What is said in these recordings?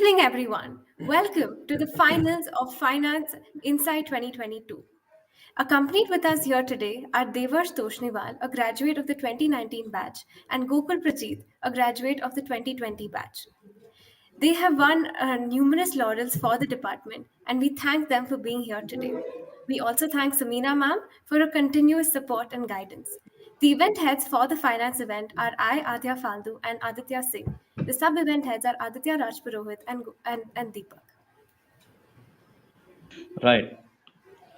evening, everyone. Welcome to the finals of Finance Insight 2022. Accompanied with us here today are Devarsh Toshniwal, a graduate of the 2019 batch, and Gokul Prajeet, a graduate of the 2020 batch. They have won numerous laurels for the department, and we thank them for being here today. We also thank Samina ma'am for her continuous support and guidance. The event heads for the finance event are I, Adya Faldu, and Aditya Singh. The sub-event heads are Aditya Rajpurohit and Deepak. Right.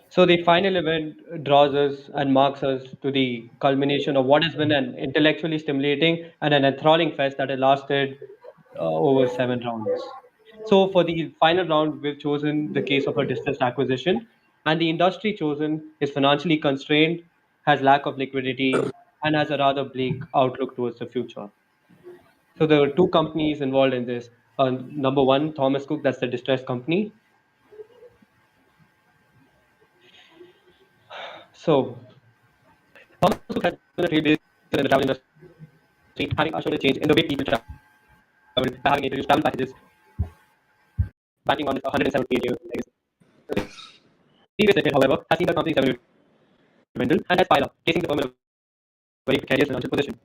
So the final event draws us and marks us to the culmination of what has been an intellectually stimulating and an enthralling fest that has lasted over 7 rounds. So for the final round, we've chosen the case of a distressed acquisition, and the industry chosen is financially constrained, has lack of liquidity, and has a rather bleak outlook towards the future. So there were two companies involved in this. Number one, Thomas Cook, that's the distressed company. So Thomas Cook has been a trailblazer in the travel industry, having ushered a change in the way people travel by having introduced travel packages banking on its 178-year legacy. The previous decade, however, has seen the company's revenue dwindle and has piled up, placing the firm in a very precarious financial position.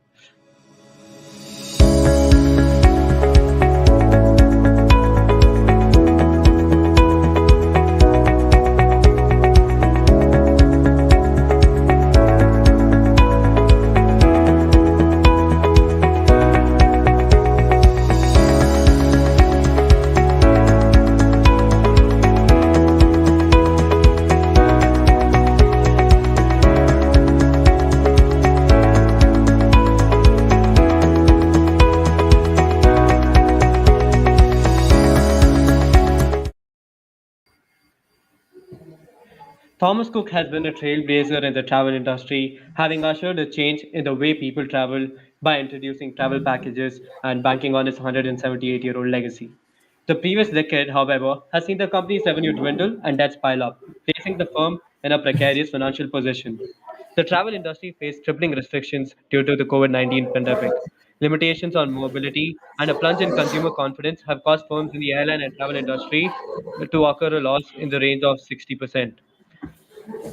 Thomas Cook has been a trailblazer in the travel industry, having ushered a change in the way people travel by introducing travel packages and banking on its 178-year-old legacy. The previous decade, however, has seen the company's revenue dwindle and debts pile up, placing the firm in a precarious financial position. The travel industry faced crippling restrictions due to the COVID-19 pandemic. Limitations on mobility and a plunge in consumer confidence have caused firms in the airline and travel industry to occur a loss in the range of 60%.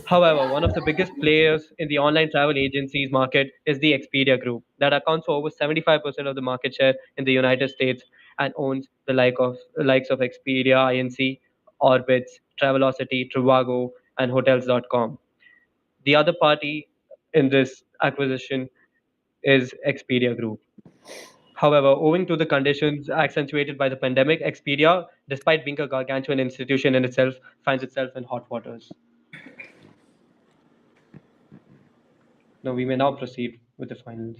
However, one of the biggest players in the online travel agencies market is the Expedia Group, that accounts for over 75% of the market share in the United States and owns the likes of Expedia, INC, Orbitz, Travelocity, Trivago, and Hotels.com. The other party in this acquisition is Expedia Group. However, owing to the conditions accentuated by the pandemic, Expedia, despite being a gargantuan institution in itself, finds itself in hot waters. Now we may now proceed with the finals.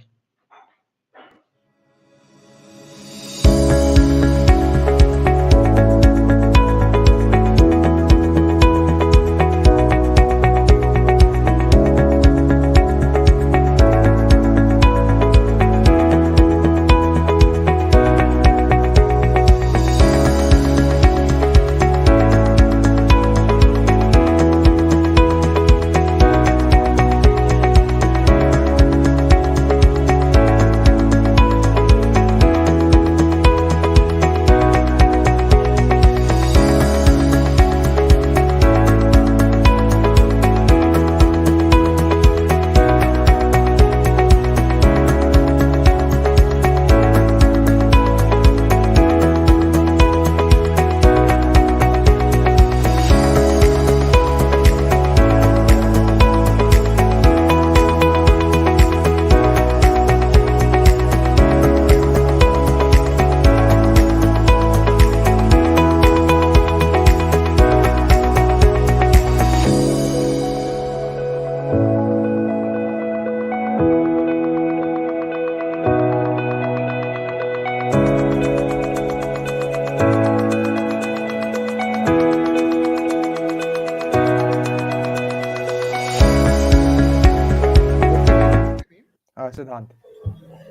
Siddhant,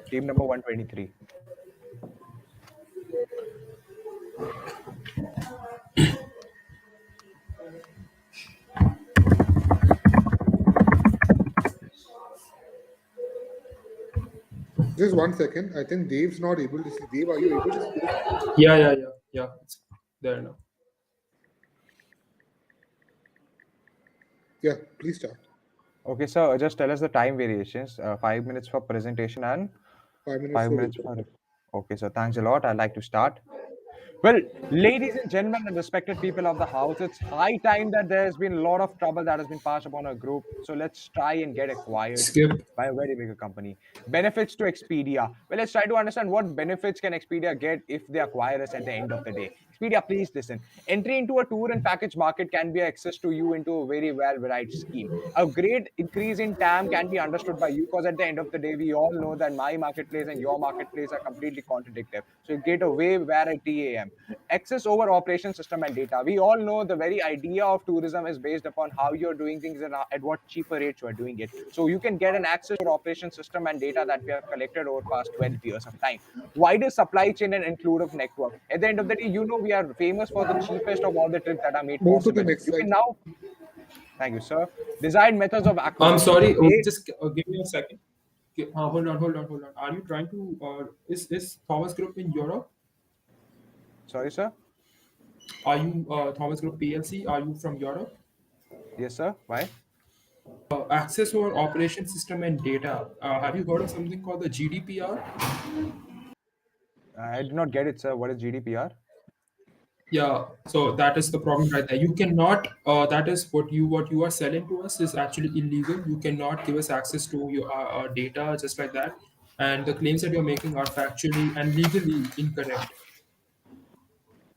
team number 123. Just 1 second. I think Dave's not able to see. Dave, are you able to see? Yeah. Yeah, it's there now. Yeah, please start. Okay, so just tell us the time variations. 5 minutes for presentation and 5 minutes five for minutes report. for. Okay, so thanks a lot. I'd like to start. Well, ladies and gentlemen, and respected people of the house, it's high time that there's been a lot of trouble that has been passed upon our group. So let's try and get acquired Skip. by a very big company. Benefits to Expedia. Well, let's try to understand what benefits can Expedia get if they acquire us at the end of the day. Expedia, please listen. Entry into a tour and package market can be access to you into a very well varied scheme. A great increase in TAM can be understood by you because at the end of the day, we all know that my marketplace and your marketplace are completely contradictory. So you get a way where TAM. Access over operation system and data. We all know the very idea of tourism is based upon how you're doing things and at what cheaper rates you are doing it. So you can get an access to operation system and data that we have collected over past 12 years of time. Wider supply chain and inclusive network. At the end of the day, you know we are famous for the cheapest of all the trips that are made Move to the possible. next You can slide. now, thank you, sir. Desired methods of I'm acquisition. sorry. A, Just give me a second. Hold on. Are you trying to? Is Thomas Group in Europe? sorry, sir. Are you Thomas Group PLC? Are you from Europe? Yes, sir. Why? Access over operation system and data. Have you heard of something called the GDPR? I did not get it, sir. What is GDPR? Yeah, so that is the problem right there. You cannot. That is what you are selling to us is actually illegal. You cannot give us access to your data just like that, and the claims that you're making are factually and legally incorrect.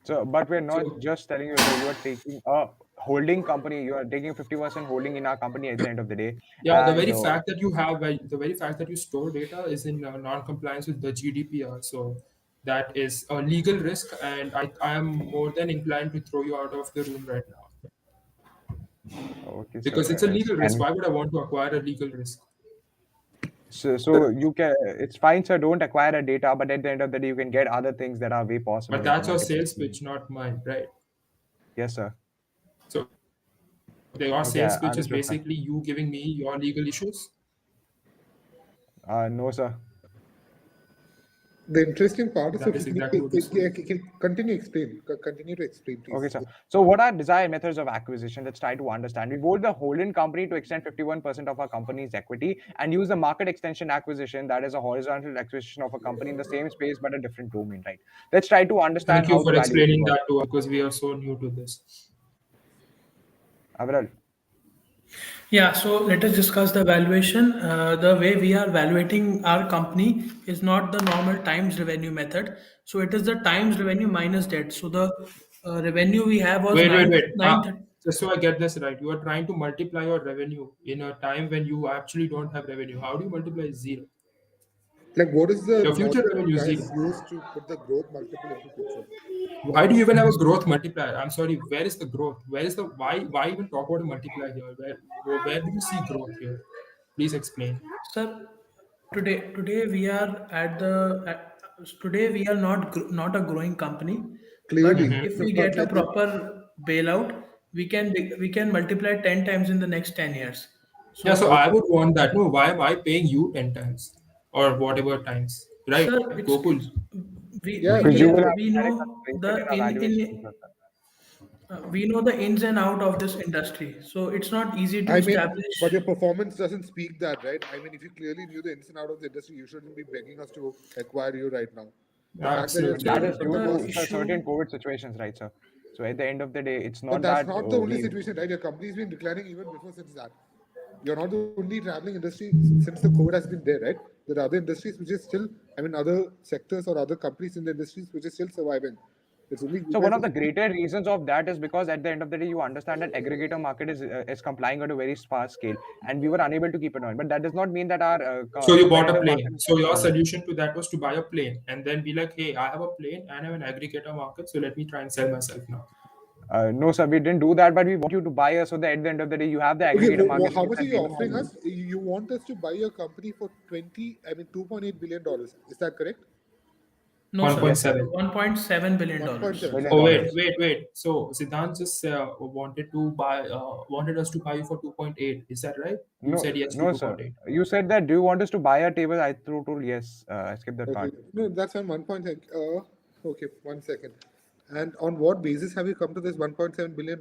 So, but we're not So just telling you that you are taking a holding company, you are taking 50% holding in our company at the end of the day. yeah, the And very fact that you have, the very fact that you store data is in non-compliance with the GDPR. So that is a legal risk, and I am more than inclined to throw you out of the room right now okay, because it's a sir. legal risk. Can Why would I want to acquire a legal risk? so you can, it's fine, sir. Don't acquire a data, but at the end of the day, you can get other things that are way But possible into that's your multiple sales schemes. pitch, not mine, right? Yes, sir. So your Okay, sales pitch is understood, sir. basically you giving me your legal issues. No, sir. The interesting part is That if is you exactly what you said. continue explain. Continue to explain, Okay, please. sir. So, what are desired methods of acquisition? Let's try to understand. We hold the holding company to extend 51% of our company's equity and use the market extension acquisition, that is a horizontal acquisition of a company in the same space but a different domain, right? Let's try to understand Thank you how the for valuation explaining works. that to us because we are so new to this. Aviral. Yeah, so let us discuss the valuation. The way we are valuating our company is not the normal times revenue method. So it is the times revenue minus debt. So the revenue we have was Wait. nine. Just so I get this right, you are trying to multiply your revenue in a time when you actually don't have revenue. How do you multiply zero? Like, what is the Your future logic you revenue is guys zero. use to put the growth multiple into picture? Why do you even have a growth multiplier? I'm sorry, where is the growth? Where is the why even talk about a multiplier here? Where do you see growth here? Please explain. Sir, today we are today we are not a growing company, but Clearly, if no, we but get a like the, proper bailout, we can multiply 10 times in the next 10 years. Yeah, so So, I okay, would want that. No, why paying you 10 times or whatever times? Right? sir, Gokul. it's we yeah, we Because you will can have we to direct us know to bring the it in our valuation in also, sir. we know the ins and out of this industry. So it's not easy to I mean, but establish. your performance doesn't speak that, right? I mean, if you clearly knew the ins and out of the industry, you shouldn't be begging us to acquire you right now. The fact that you're But that Absolutely. spending is due 50%, The to certain issue, COVID situations, right, sir? So at the end of the day, it's but not that's that not the only we. situation, right? Your company's been declining even before since that. You're not the only traveling industry since the COVID has been there, right? There are other industries which is still, I mean, other sectors or other companies in the industries which is still surviving. It's only you So one guys of who's the greater reasons of that is because at the end of the day, you understand that aggregator market is complying at a very fast scale, and we were unable to keep it on. But that does not mean that our So you bought a competitive market plane. is So not your growing. solution to that was to buy a plane and then be like, hey, I have a plane and I have an aggregator market, so let me try and sell myself now. No, sir, we didn't do that, but we want you to buy us so that at the end of the day, you have the okay. aggregator market How space much are and you we will offering have. us? You want us to buy your company for 2.8 billion dollars. Is that correct? no, sir, Yes, sir. 1.7. $1.7 billion. Billion $1.7. Oh Okay. dollars. wait. So Siddhant just wanted us to buy you for 2.8. Is that right? You No, said yes to no, sir. 2.8. You said that. Do you want us to buy a table? I told yes. I skipped that Okay. part. No, that's fine. 1.8. Okay, 1 second. And on what basis have you come to this $1.7 billion?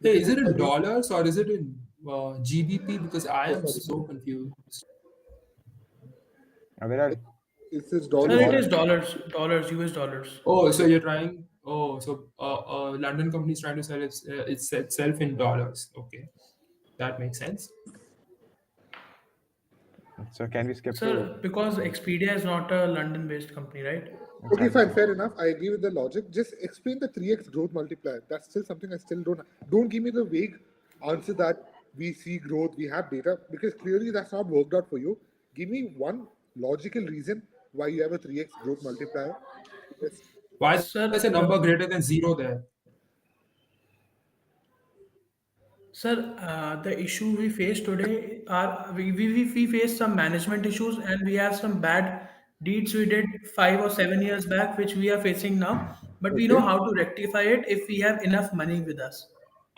Hey, Because is it if I in look, dollars or is it in GBP? Because I oh am sorry, so confused. Viral. it's It's Sir, in dollars. it dollar. is dollars, US dollars. Oh, so you're trying. Oh, so London company is trying to sell itself in dollars. Okay, that makes sense. So can we skip to Sir, because Expedia is not a London-based company, right? Okay, exactly, fine, sir? fair enough. I agree with the logic. Just explain the 3x growth multiplier. That's still something I still don't. Don't give me the vague answer that we see growth, we have data, because clearly that's not worked out for you. Give me one logical reason why you have a 3x growth multiplier. Yes. Why there's a Sir, number greater than zero there? the issue we face today are we face some management issues and we have some bad deeds we did 5 or 7 years back, which we are facing now. But we know Okay. how to rectify it if we have enough money with us.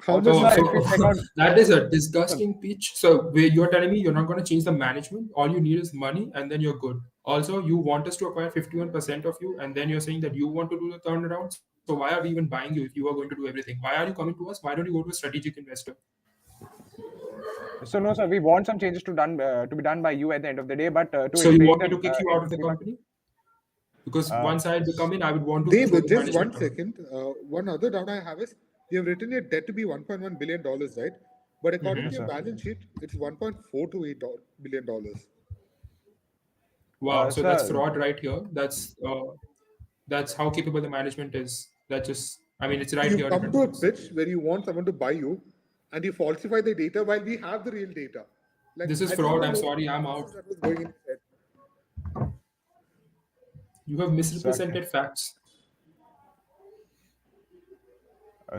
How Also, much Oh, sir, money? if you so check out, that is a sir, disgusting pitch. So you're telling me you're not going to change the management. All you need is money, and then you're good. Also, you want us to acquire 51% of you, and then you're saying that you want to do the turnaround. So why are we even buying you if you are going to do everything? Why are you coming to us? Why don't you go to a strategic investor? so no, sir, we want some changes to be done by you at the end of the day. But to So you explain want me them to kick you in out of the pretty much, company? Because uh, once I become in, I would want to throw David, the just one management out. second. One other doubt I have is you have written your debt to be $1.1 billion, right? But according to yes, your sir. balance sheet, it's $1.428 billion. Wow, so that's Sir, fraud right here. That's how capable the management is. That just, I mean, it's So right you here in come front to of a us. pitch where you want someone to buy you, and you falsify the data while we have the real data. Like This is I just fraud. want to I'm know sorry. the I'm process out. that was going in his head. You have sir, misrepresented facts.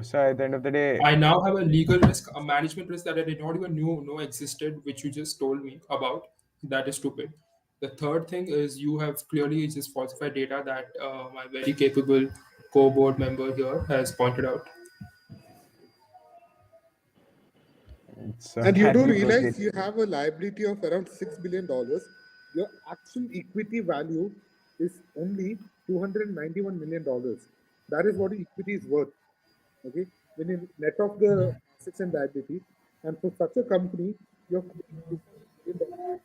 sir, at the end of the day, I now have a legal risk, a management risk that I did not even know existed, which you just told me about. That is stupid. The third thing is you have clearly just falsified data that my very capable co-board member here has pointed out. sir, And you can do we proceed? realize you have a liability of around $6 billion. Your actual equity value is only $291 million. That is what your equity is worth. Okay, when you net off the assets and liability, and for such a company, you're quoting $291 million.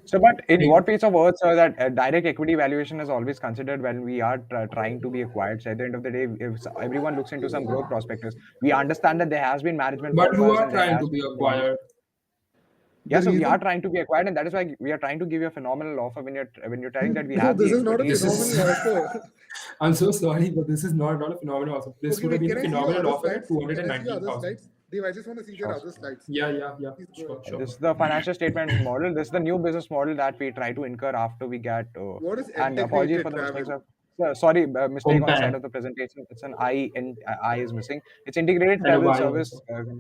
So, but in Hey, what piece of words, sir, that direct equity valuation is always considered when we are trying to be acquired. So, at the end of the day, if everyone looks into some growth prospectus, we understand that there has been management but you purpose are and there trying to has be been some. acquired. Yeah, The so we are reason, trying to be acquired, and that is why we are trying to give you a phenomenal offer when you're telling that we no, have this the is not a expertise This to go. is, phenomenal offer. I'm so sorry, but this is not a phenomenal offer. This Okay, would have wait, been can a I see your phenomenal other offer at slides? Can I see your other 219,000. slides? Dave, I just want to see their Sure. other slides. Yeah, Please go sure, ahead. sure. This is the financial statement model. This is the new business model that we try to incur after we get. What is And apologies integrated for the mistakes travel? of. Sorry, mistake on the side Compan of the presentation. It's an I and I is missing. It's integrated and a travel Y service. also.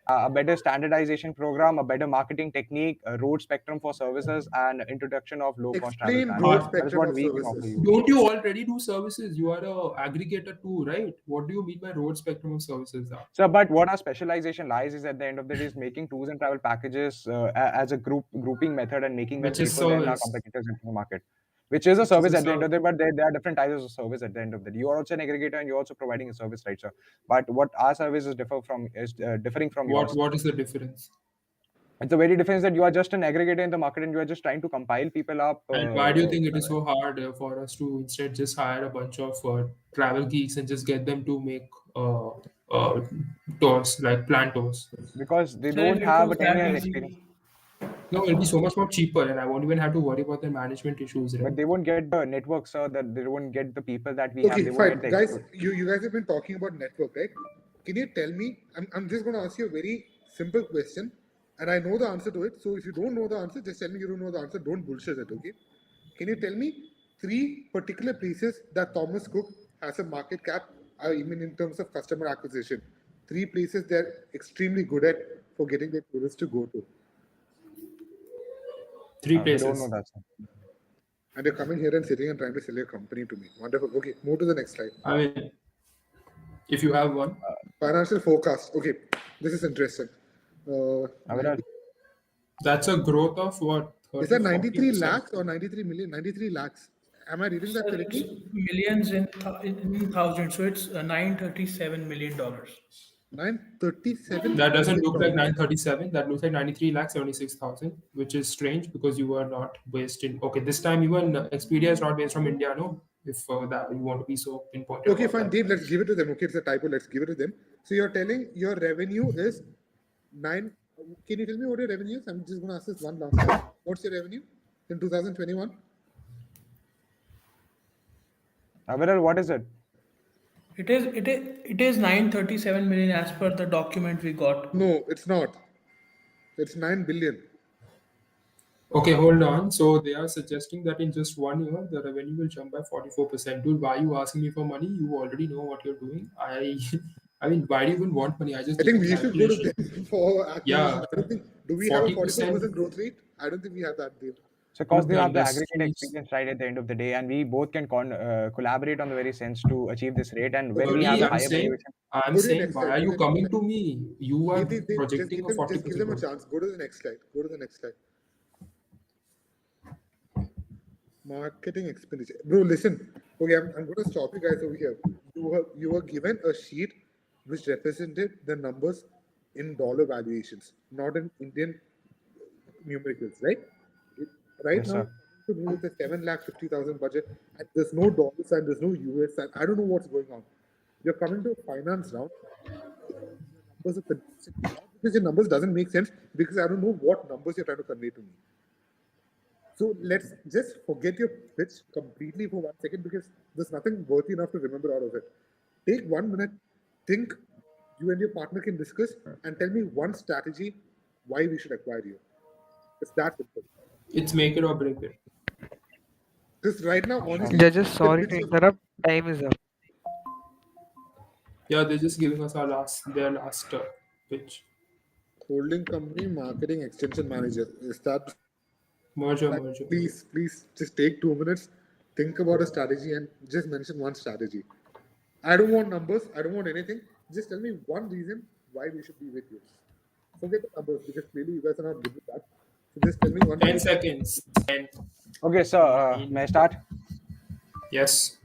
A better standardization program, a better marketing technique, a road spectrum for services, and introduction of low-cost travel Explain plans. broad But That is spectrum what of we can offer services. you. don't you already do services? You are a aggregator too, right? What do you mean by broad spectrum of services? Are? So, but what our specialization lies is at the end of the day is making tours and travel packages as a grouping method and making them Which is cheaper than our service, competitors in the market, which is a which is service a at the end service. of the day. But there are different types of service at the end of the day. You are also an aggregator and you're also providing a service, right, sir? But what our service is differing from yours. What is the difference? It's the very difference that you are just an aggregator in the market and you are just trying to compile people up. And why do you think it is so hard for us to instead just hire a bunch of travel geeks and just get them to make uh, tours, like plan tours? Because they Sir, if don't it have a was 10 that year experience. easy, No, it'll be so much more cheaper, and I won't even have to worry about the management issues, right? But they won't get the network, sir. That they won't get the people that we have. Okay, They won't get fine. the Guys, expert. you guys have been talking about network, right? Can you tell me? I'm just going to ask you a very simple question, and I know the answer to it. So if you don't know the answer, just tell me you don't know the answer. Don't bullshit it, okay? Can you tell me three particular places that Thomas Cook has a market cap, I mean, in terms of customer acquisition? Three places they're extremely good at for getting their tourists to go to. Three We don't know places. that, sir. And you're coming here and sitting and trying to sell your company to me. Wonderful. Okay, move to the next slide. I mean, if you have one, Financial forecast. Okay, this is interesting. Aviral, that's a growth of what, Is 30, that 93 40%. lakhs or 93 million? 93 lakhs Am I reading that Sir, it's correctly? millions in thousands, so it's $937 million. 937 That doesn't million look like dollars. 937. That looks like 93 lakh 76,000, which is strange because you are not based in. Okay, this time even Expedia is not based from India, no? If that you want to be so pinpointed Okay, about fine, that. Dave. Let's give it to them. Okay, it's a typo. Let's give it to them. So you're telling your revenue is nine. Can you tell me what your revenue is? I'm just going to ask this one last time. What's your revenue in 2021? Aviral, what is it? It is 937 million as per the document we got. No, it's not. It's 9 billion. Okay, hold on. So they are suggesting that in just 1 year, the revenue will jump by 44%. Dude, why are you asking me for money? You already know what you're doing. I mean, why do you even want money? I just I did think the we should go to calculation. them for acquisition. Yeah, I don't think. Do we have a 40%. 44% growth rate? I don't think we have that, Dave. So, One because of they the have the aggregate industries. experience right at the end of the day, and we both can collaborate on the very sense to achieve this rate. And when Okay, we have Buddy, the go, higher valuation, I'm go to the saying, next why slide. are Go to you the next coming slide. to me? You are They projecting a just give 40% them a growth. chance. Go to the next slide. Go to the next slide. Marketing expenditure. Bro, listen. Okay, I'm going to stop you guys over here. You were given a sheet which represented the numbers in dollar valuations, not in Indian numericals, right? It, right yes, now, sir. to me with a 7,50,000 budget, and there's no dollar sign, there's no US sign. I don't know what's going on. You're coming to a finance round. Numbers are consistent. Not because your numbers doesn't make sense, because I don't know what numbers you're trying to convey to me. So let's just forget your pitch completely for 1 second because there's nothing worthy enough to remember out of it. Take 1 minute, think you and your partner can discuss and tell me one strategy why we should acquire you. It's that simple. It's make it or break it. Because right now, Sure. honestly, Judges, the sorry to pitch was interrupt. Time is up. Yeah, they're just giving us their last pitch. holding company marketing extension manager. Is that Merger. please just take 2 minutes, think about a strategy and just mention one strategy. I don't want numbers, I don't want anything. Just tell me one reason why we should be with you. Forget the numbers because clearly you guys are not good with that. So just tell me one 10 reason. seconds. 10, Okay, so may I 9. start? Yes.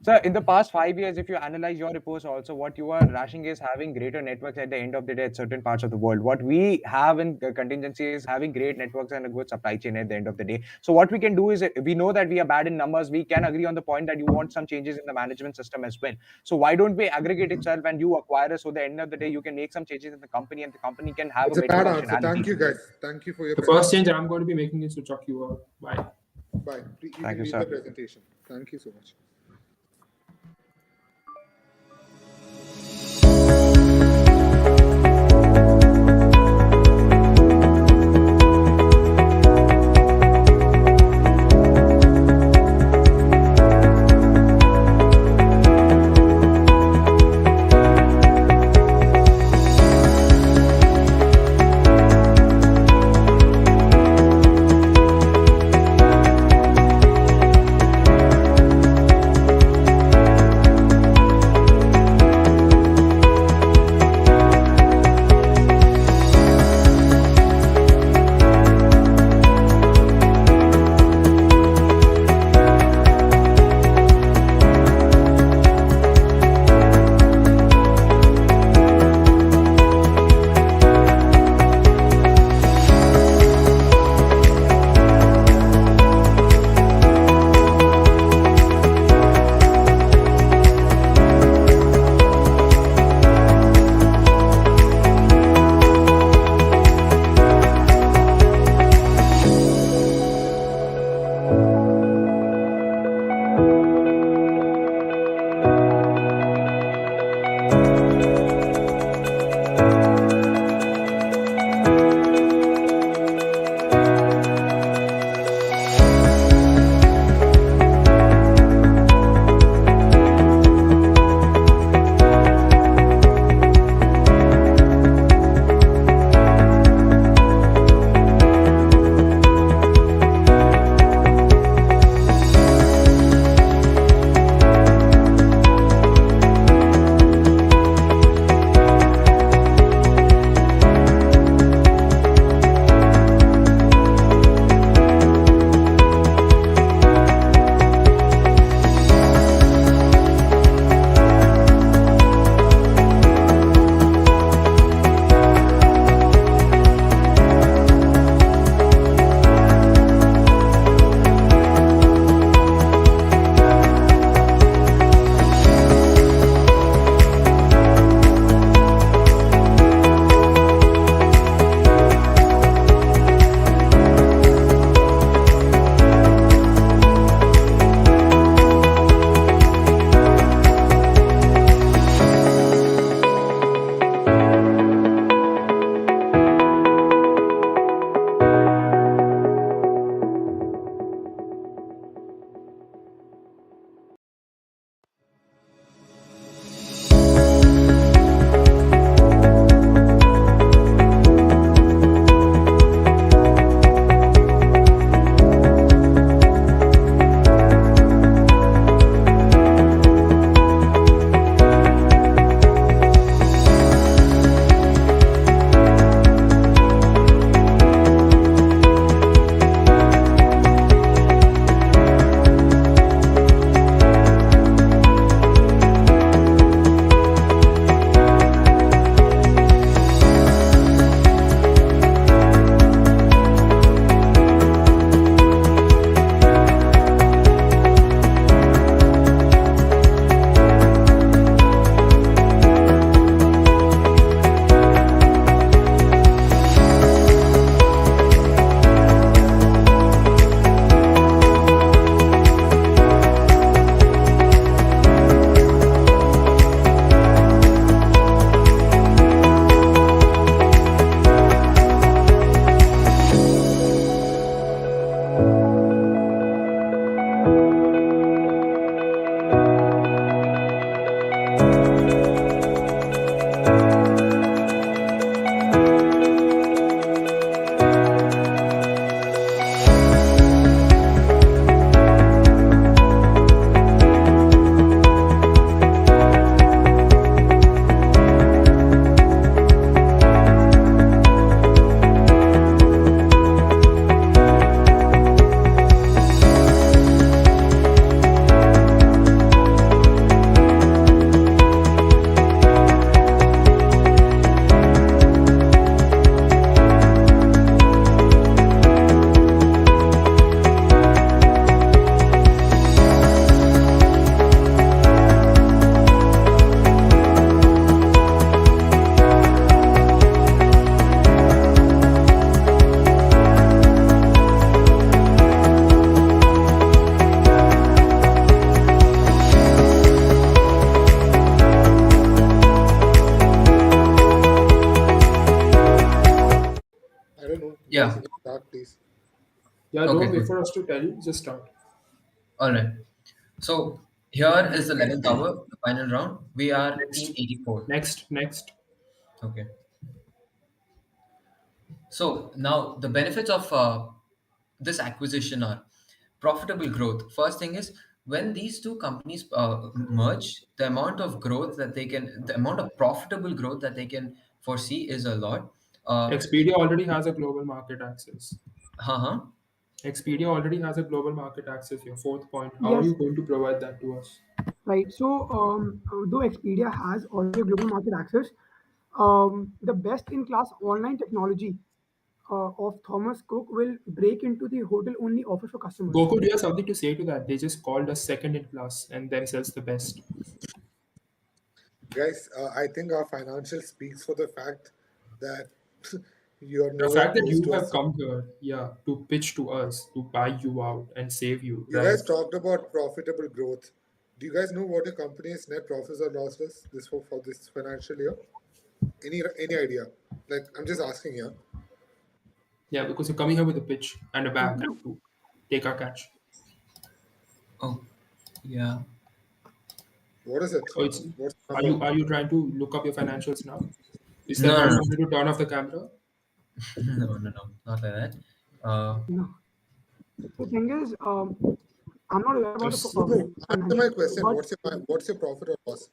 So, in the past 5 years, if you analyze your reports also, what you are rushing is having greater networks at the end of the day at certain parts of the world. What we have in contingency is having great networks and a good supply chain at the end of the day. So, what we can do is we know that we are bad in numbers. We can agree on the point that you want some changes in the management system as well. So, why don't we aggregate itself and you acquire us so at the end of the day you can make some changes in the company and the company can have a It's a better bad answer. functionality. Thank you guys. Thank you for your The first presentation. change I'm going to be making is to chuck you out. Bye. Bye. You Thank can you, leave sir. the presentation. Thank you so much. Guys, Yeah. you can start, please. Yeah, Okay, don't wait good. for us to tell you. Just start. All right. So here is the 11th hour, the final round. We are team Next, 84. next. Okay. So now the benefits of this acquisition are profitable growth. First thing is when these two companies merge, the amount of growth that they can, the amount of profitable growth that they can foresee is a lot. Uh, Expedia already has a global market access. huh. Expedia already has a global market access. Your fourth point. How are Yes, you going to provide that to us? right. So, though Expedia has already a global market access, the best-in-class online technology of Thomas Cook will break into the hotel-only offer for customers. Goku, do you have something to say to that? They just called us second in class and themselves the best. Guys, I think our financial speaks for the fact that you're The nowhere fact that close you to have us. come here, yeah, to pitch to us, to buy you out and save you, You right? guys talked about profitable growth. Do you guys know what your company's net profits or losses this for this financial year? Any idea? Like I'm just asking here. Yeah, because you're coming here with a pitch and a bag No, to take our cash. Oh, yeah. What is it? Oh, it's What's the are number? you trying to look up your financials now? Is that No, why no, you no, wanted to turn off the camera? no, not like that. Uh, no. The thing is, I'm not aware about the Just No, no. Answer my financials, question. but What's your profit or loss?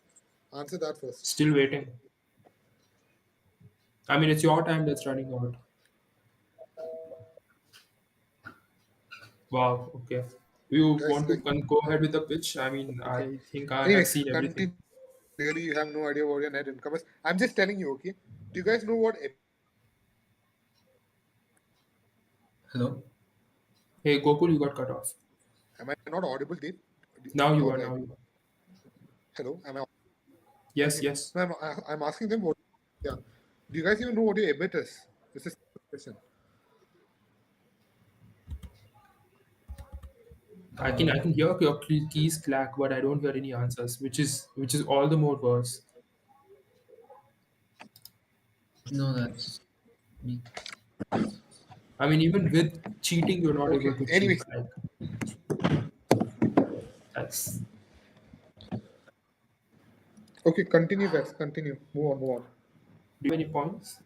Answer that first. still waiting. I mean, it's your time that's running out. Wow. Okay. You Guys, want to like go ahead with the pitch? I mean, okay. I think I have Anyway, seen everything. continue. Clearly, you have no idea what your net income is. I'm just telling you, okay? Do you guys know what Hello. Hey, Gokul, you got cut off. am I not audible, Dave? Now you Or are. like Now you are. hello? Am I Yes, okay? yes. No, I'm asking them what yeah. Do you guys even know what your EBIT is? This is the question. I can hear your keys clack, but I don't hear any answers, which is all the more worse. No, that's me. I mean, even with cheating, you're not Okay. able to cheat. Anyway, Like that's okay, continue guys, continue. Move on. do you have any points?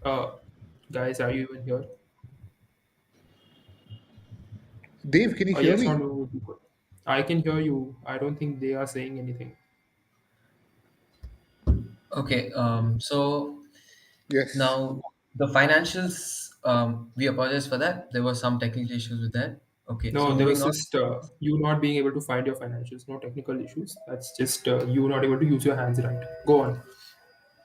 Uh, guys, are you even here? Dave, can you hear Yes or me? no would be good. I can hear you. I don't think they are saying anything. Okay. So Yes. now the financials. We apologize for that. There were some technical issues with that. Okay. So No, there moving was on. just you not being able to find your financials. No technical issues. That's just you not able to use your hands right. Go on.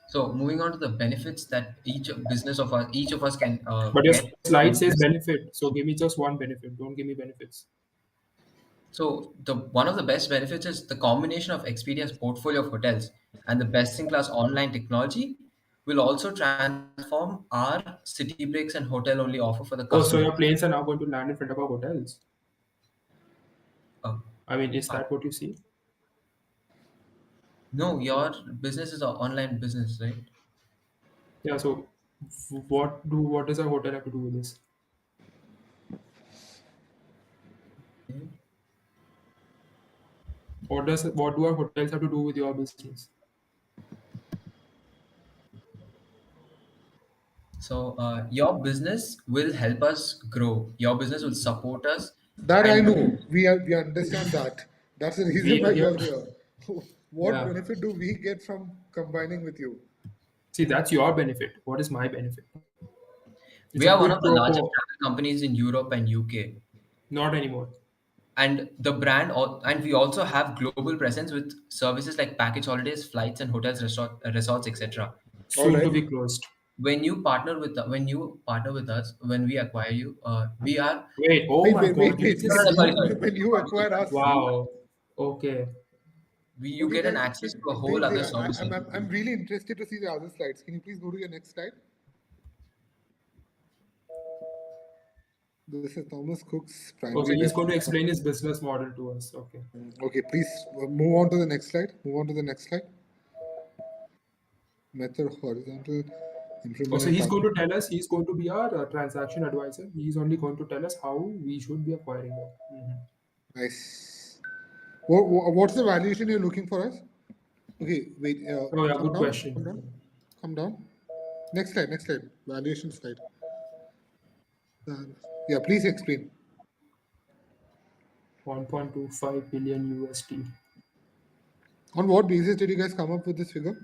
So moving on to the benefits that each of us can But your get slide from says this. benefit, so give me just one benefit. Don't give me benefits. So the one of the best benefits is the combination of Expedia's portfolio of hotels and the best-in-class online technology will also transform our city breaks and hotel-only offer for the Oh, customer. so your planes are now going to land in front of our hotels. Uh, I mean, is uh, that what you see? no, your business is an online business, right? Yeah. So, what does a hotel have to do with this? Okay. What do our hotels have to do with your business? So your business will help us grow. Your business will support us, That I and know. We understand that. That's the reason We why yeah you're here. What yeah. benefit do we get from combining with you? See, that's your benefit. What is my benefit? It's we a are one quid of the pro largest quo. travel companies in Europe and UK. Not anymore. And and we also have global presence with services like package holidays, flights, and hotels, resorts, etc. All Soon to right. be closed. When you partner with us, when we acquire you, we are Wait. Oh Wait, my wait, God. wait, Did you wait, no, just wait. no, see? When you acquire us, Wow. Okay. you okay, get an guys. access to a whole Dave, other Dave, services. I'm really interested to see the other slides. Can you please go to your next slide? This is Thomas Cook's Oh, so primary he's going to business. explain his business model to us. Okay. Okay, please move on to the next slide. Move on to the next slide. Method horizontal Oh, so improvement. he's going to tell us, he's going to be our transaction advisor. He's only going to tell us how we should be acquiring them. Nice. What's the valuation you're looking for us? Okay, wait. Oh, yeah, Come good down. question. Come down. Come down. Next slide. Next slide. Valuation slide. Yeah, please explain. 1.25 billion USD. On what basis did you guys come up with this figure?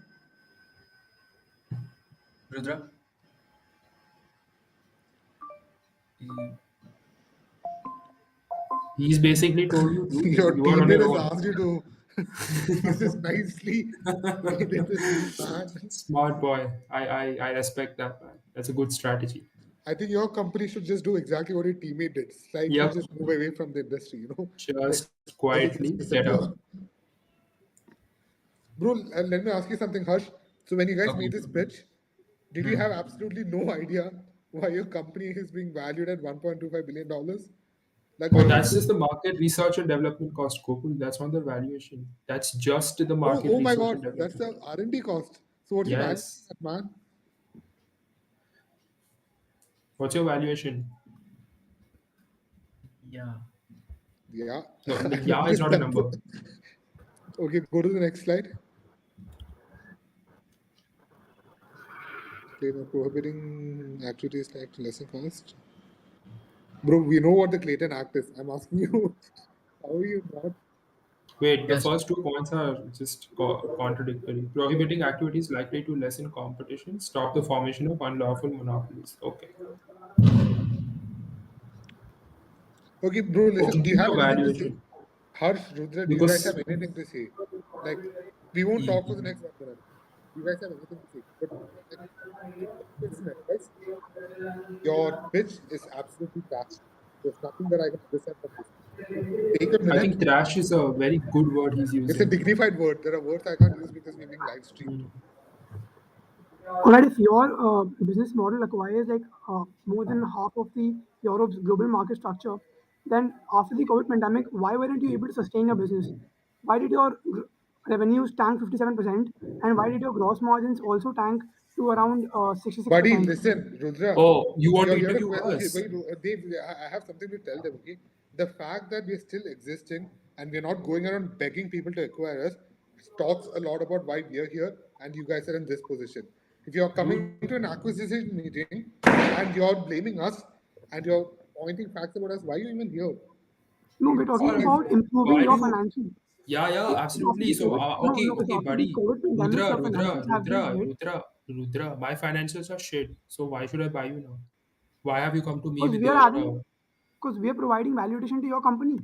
Rudra? Mm, He's basically told you, dude, Your you are on teammate your has own. asked you to. This is nicely made in this man. Smart boy. I respect that, man. That's a good strategy. I think your company should just do exactly what your teammate did. Slightly Yep. just move away from the industry, Just Like, quietly just get disappear. out. Bro, let me ask you something, Harsh. So when you guys Okay. made this pitch, did you have absolutely no idea why your company is being valued at $1.25 billion? Like, Oh, are you that's just the market research and development cost, Gokul. That's not the valuation. That's just the market oh my research God, and that's development. the R&D cost. So what's your value, Yes. man? What's your valuation? Yeah. Yeah. No, I yeah is noticed not a that. number. Okay, go to the next slide. Claim of prohibiting activities like lesser cost. Bro, we know what the Clayton Act is. I'm asking you, how are you not? Wait, the Yes. first 2 points are just contradictory. Prohibiting activities likely to lessen competition, stop the formation of unlawful monopolies. Okay. Okay, bro, listen, Okay, do you give have your anything to say? valuation. Harsh, Rudra, do you guys Because have anything to say? Like, we won't Ye- talk for the next 1 minute. Do you guys have anything to say? But like, give one person advice. Your pitch is absolutely trash. There's nothing that I can understand from this. Take a I minute. think trash is a very good word he's It's a using. dignified word. There are words I can't use because we're being live streamed. Alright, if your business model acquires like more than half of the Europe's global market structure, then after the COVID pandemic, why weren't you able to sustain your business? Why did your revenues tank 57%, and why did your gross margins also tank to around Buddy, 66%? listen, Rudra, Oh, you want you're to here to interview okay, us? wait, Dave, I have something to tell them, okay? The fact that we're still existing and we're not going around begging people to acquire us talks a lot about why we're here and you guys are in this position. If you're coming Dude, to an acquisition meeting and you're blaming us and you're pointing facts about us, why are you even here? No, we're See, talking or guys, about improving why do your you? financials. Yeah, If after absolutely. the So, COVID, no, okay, no, if okay, after the buddy. COVID pandemic, your financials have been hit Rudra, my financials are shit. So why should I buy you now? Why have you come to me because with we are your? having, because we are providing value addition to your company.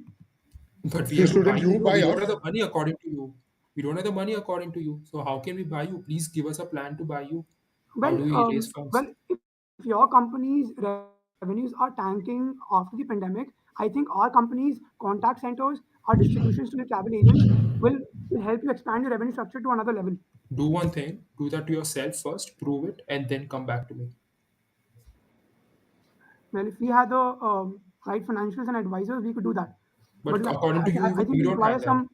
But we so have to buy shouldn't you. you No, buy we don't us? have the money according to you. We don't have the money according to you. So how can we buy you? Please give us a plan to buy you. How do we raise funds? Well, if your company's revenues are tanking after the pandemic, I think our company's contact centers, our distributions to the travel agents will help you expand your revenue structure to another level. Do one thing. Do that to yourself first. Prove it, and then come back to me. Well, if we had the right financials and advisors, we could do that. But But according to I you, think we we don't require have that. some.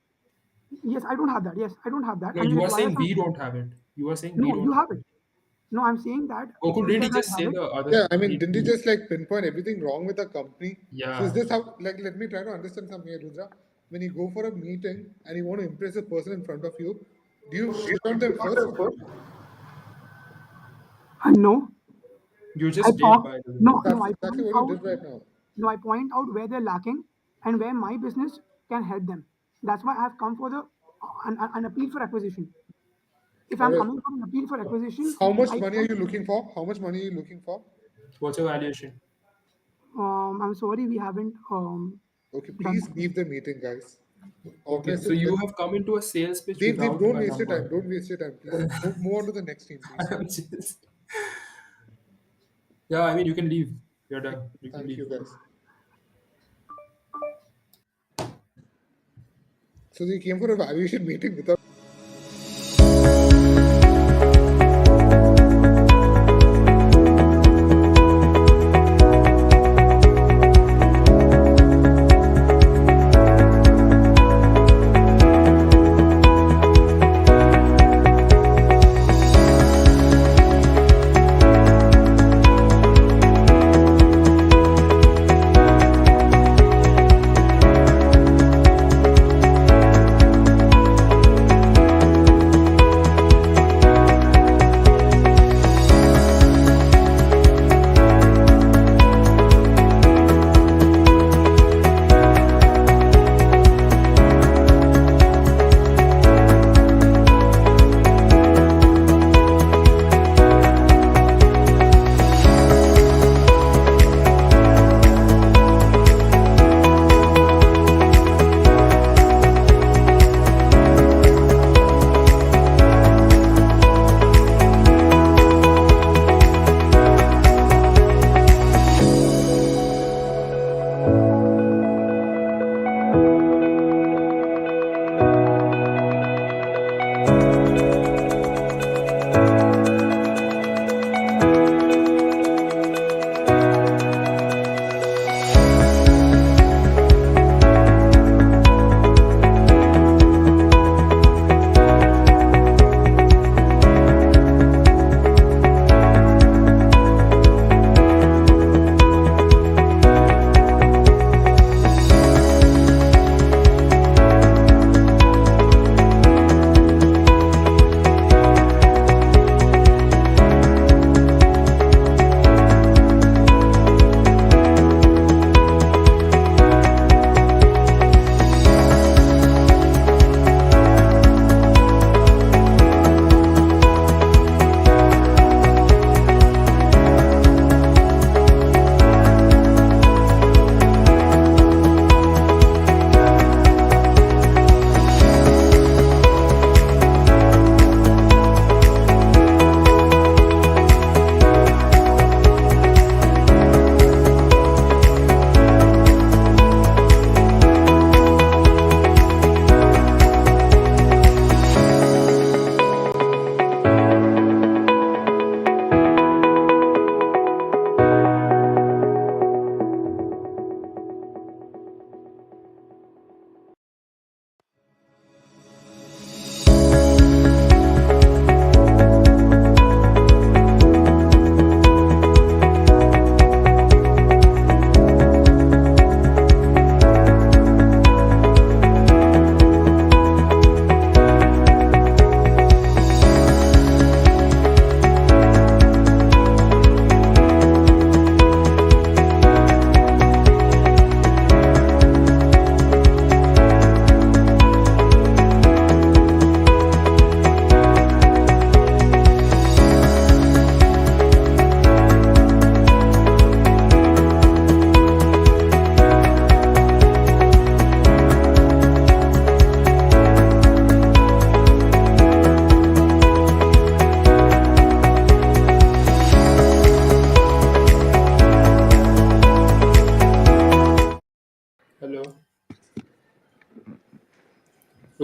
Yes, I don't have that. Yes, I don't have that, No, and we you are require saying some. we don't have it. You are saying we No, don't you have have it. it. No, I'm saying that if Gokul, you didn't he said I just have say it, the other? Yeah, I mean, He, didn't you he, just like pinpoint everything wrong with the company? So is yeah. this how, like, let me try to understand something here, Rudra. When you go for a meeting and you want to impress a person in front of you, do you shit on them first? no, You I just did, talk. by the way. No, no, That's I exactly point what you out. did right now. No, I point out where they're lacking and where my business can help them. That's why I've come for an appeal for acquisition. If All I'm right. coming for an appeal for acquisition, How much I money are can. you looking for? How much money are you looking for? What's your valuation? I'm sorry, we haven't Okay, done please that. leave the meeting, guys. Okay, Organize so it you with have come into a sales pitch Dave, without don't a waste your time. number. Don't waste your time, please. Move on to the next team, please. I'm just, yeah, I mean, you can leave. You're done. You can Thank leave. you, guys. So they came for a valuation meeting without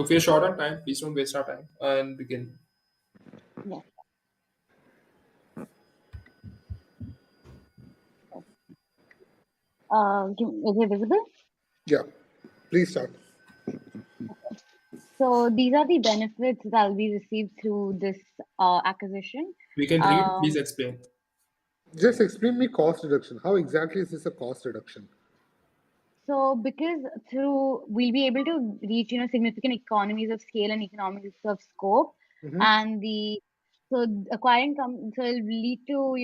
If we're short on time, please don't waste our time and begin. Yes. Is it visible? Yeah. Please start. So these are the benefits that will be received through this acquisition. We can read. Please Um, explain. Just explain me cost reduction. How exactly is this a cost reduction? so because through we'll be able to reach significant economies of scale and economies of scope, Mm-hmm. and the so so it'll lead to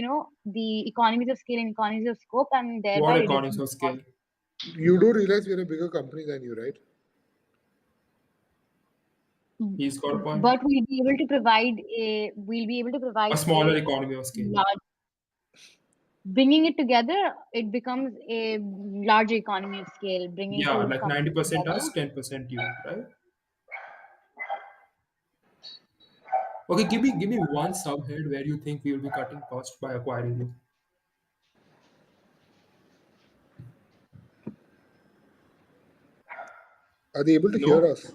the economies of scale and economies of scope, and thereby What economies reducing of the cost. scale? You do realize we're a bigger company than you, right? He's got a point. But we'll be able to A provide smaller a economy of scale. large, bringing it together, it becomes a larger economy of scale, bringing Yeah, two like companies 90% together. us, 10% you, right? Okay, give me one subhead where you think we will be cutting cost by acquiring you. Are they able to hear No? us?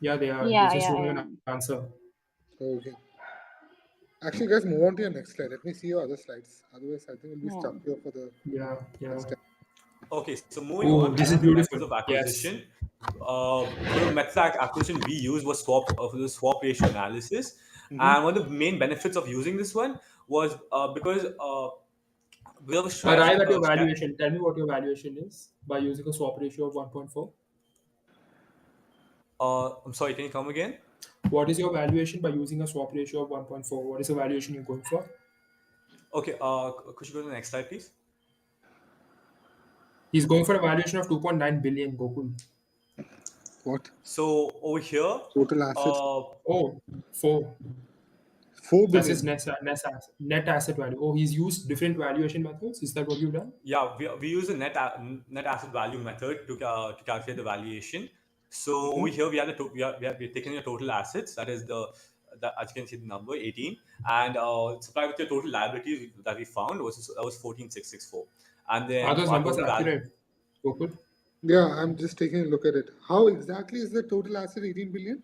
Yeah, they are. They Yeah, just yeah, don't yeah. even answer. Okay. Actually, guys, move on to your next slide. Let me see your other slides. Otherwise, I think we'll be Yeah. stuck here for the Yeah, yeah. next time. Okay, so moving on, Oh, coming this to is the methods beautiful. of Yes. acquisition. For the method acquisition we used was for the swap ratio analysis, Mm-hmm. and one of the main benefits of using this one was because we have a Arrive at your valuation. Tell me what your valuation is by using a swap ratio of 1.4. I'm sorry, can you come again? What is your valuation by using a swap ratio of 1.4? What is the valuation you're going for? Okay, could you go to the next slide, please? He's going for a valuation of 2.9 billion, Gokul. What? So over here, Total assets? uh, Oh, 4. 4 That's his billion. net asset value. Oh, he's used different valuation methods. Is that what you've done? yeah, we use the net asset value method to calculate the valuation. So over Mm-hmm. here we have we're taking your total assets, that is that, as you can see, the number 18, and supply with your total liabilities that we found was 14664, and Are then those for our numbers total value. accurate, Gokul? Yeah, I'm just taking a look at it. How exactly is the total asset 18 billion?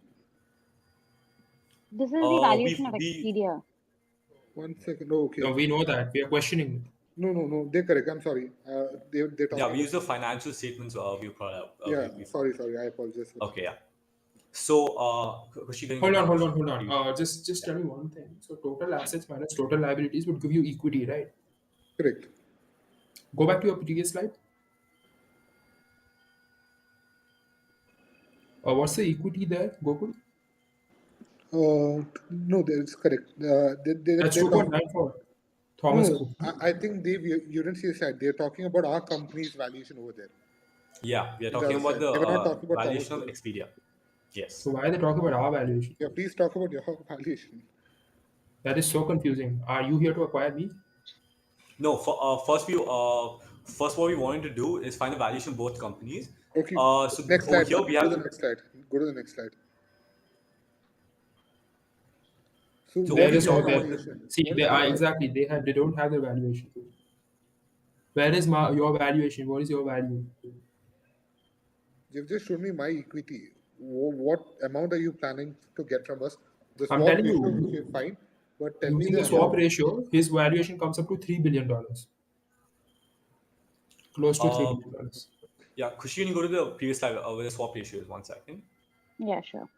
This is the valuation of We Expedia. 1 second. Oh, okay. No, we know that. We are questioning it. No, no, no. They're correct. I'm sorry. They're Yeah, talking we about. use the financial statements we put up. Yeah, We sorry, found. sorry. I apologize for that. Okay, yeah. So, Kushi, can you go Hold to on, the hold next on, hold view? on. Just tell me one thing. So total assets minus total liabilities would give you equity, right? Correct. Go back to your previous slide. What's the equity there, Gokul? No, that's correct. That's They're talking. 2.9 for No, Thomas no. Cook. I think you didn't see the slide. They're talking about our company's valuation over there Yeah, we are in the talking other about slide. the They were not talking about Thomas valuation of Cook. Expedia. So Yes. why are they talking about our valuation? Yeah, please talk about your valuation. That is so confusing. Are you here to acquire me? No, first what we wanted to do is find the valuation of both companies. Okay, So next over slide. here we Go to the have next slide. Go to the next slide. So, so what over There is is here your no we there. wanted valuation? See, What they is your are valuation? exactly. They don't have the valuation. Where is your valuation? What is your value? You've just shown me my equity. What amount are you planning to get from us? The I'm swap telling ratio, you, okay, fine. But tell me using a the swap amount. ratio, his valuation comes up to $3 billion, close to uh, $3 billion. yeah, Kushi, can you go to the previous slide where the swap ratio is? 1 second. Yeah, sure.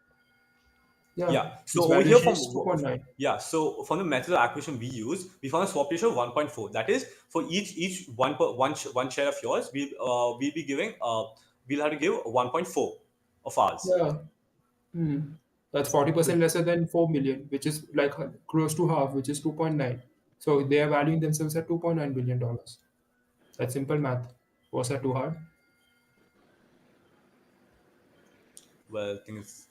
Yeah, Yeah. So his over here valuation is 2.9. yeah, so from the method of acquisition we use, we found a swap ratio of 1.4. That is, for each one share of yours, we'll be giving we'll have to give 1.4 of ours. Yeah. Hmm. That's 40% lesser than 4 million, which is like close to half, which is 2.9. So they are valuing themselves at $2.9 billion. That's simple math. Was that too hard? Well, things.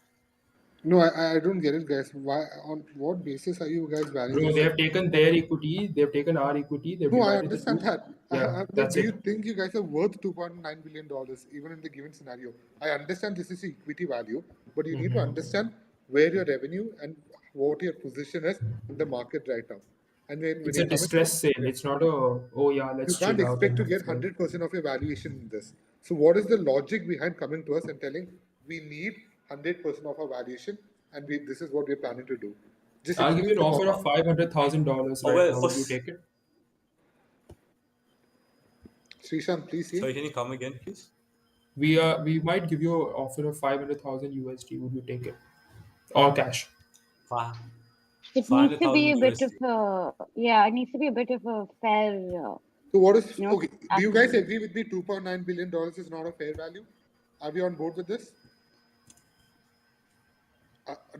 No, I don't get it, guys. Why, on what basis are you guys valuing Bro, they yourself? have taken their equity, they've taken our equity, they've No, I divided the understand two. that. Yeah, But that's do you it. think you guys are worth $2.9 billion even in the given scenario? I understand this is the equity value, but you need to understand where your revenue and what your position is in the market right now. And when It's you a come into distress sale. yeah, It's not a, oh yeah, you let's can't chill out expect and to have get fun. 100% of your valuation in this. So, what is the logic behind coming to us and telling we need 100% of our valuation, and this is what we're planning to do. Just I'll give you increase an the offer of ballpark. $500,000 right well, now. for Would you take it? Srishant, please see. sorry, can you come again, please? We might give you an offer of 500,000 USD. Would you take it? All cash. Five It five needs hundred to be thousand a bit of USD. a, yeah, it needs to be a bit of a fair, So what is you know, okay? Do you guys acquisition. agree with me? $2.9 billion is not a fair value. Are we on board with this?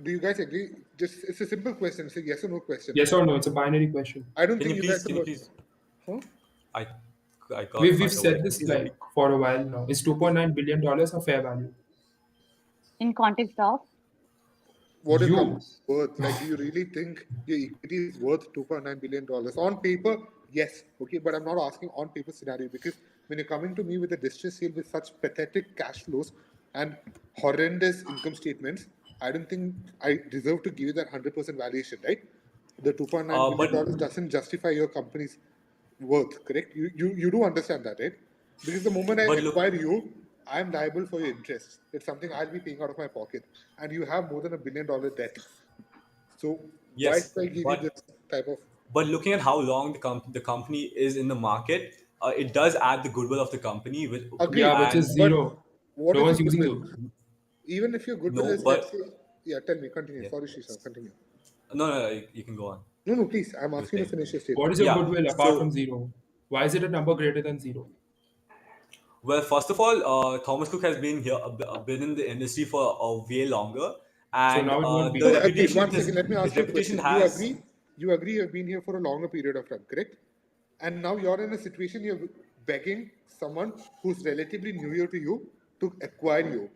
Do you guys agree? Just it's a simple question. It's a yes or no question. Yes or no? It's a binary question. I don't Can think you you please? guys Can are. you please? Huh? I I got We've cut over. said Can you this please repeat? like for a while now. Is $2.9 billion a fair value? In context of, What your company You. is worth? Like, do you really think your equity is worth $2.9 billion on paper? Yes, okay, but I'm not asking on paper scenario because when you're coming to me with a distress sale with such pathetic cash flows and horrendous income statements, I don't think I deserve to give you that 100% valuation, right? The 2.9 billion But dollars doesn't justify your company's worth, correct? You do understand that, right? Because the moment I but look, acquire you, I'm liable for your interest. It's something I'll be paying out of my pocket, and you have more than $1 billion debt. So why yes, should I give you but this type of looking at how long the company is in the market, it does add the goodwill of the company. With Yeah, agreed? which and is But zero. what No is your one's using goodwill? the. Even if your goodwill no, is, let's say, but yeah, tell me, continue. yeah, Sorry, Shisha, continue. no, you can go on. No, no, please. I'm You were asking you to saying, finish your What statement. is your yeah. goodwill apart from So, zero? Why is it a number greater than zero? well, first of all, Thomas Cook has been here, been in the industry for a way longer, So and now it won't be. the So agreed. reputation One second. Let me his ask you a reputation question. You has. agree? You agree? You've been here for a longer period of time, correct? And now you're in a situation you're begging someone who's relatively newer to you to acquire you.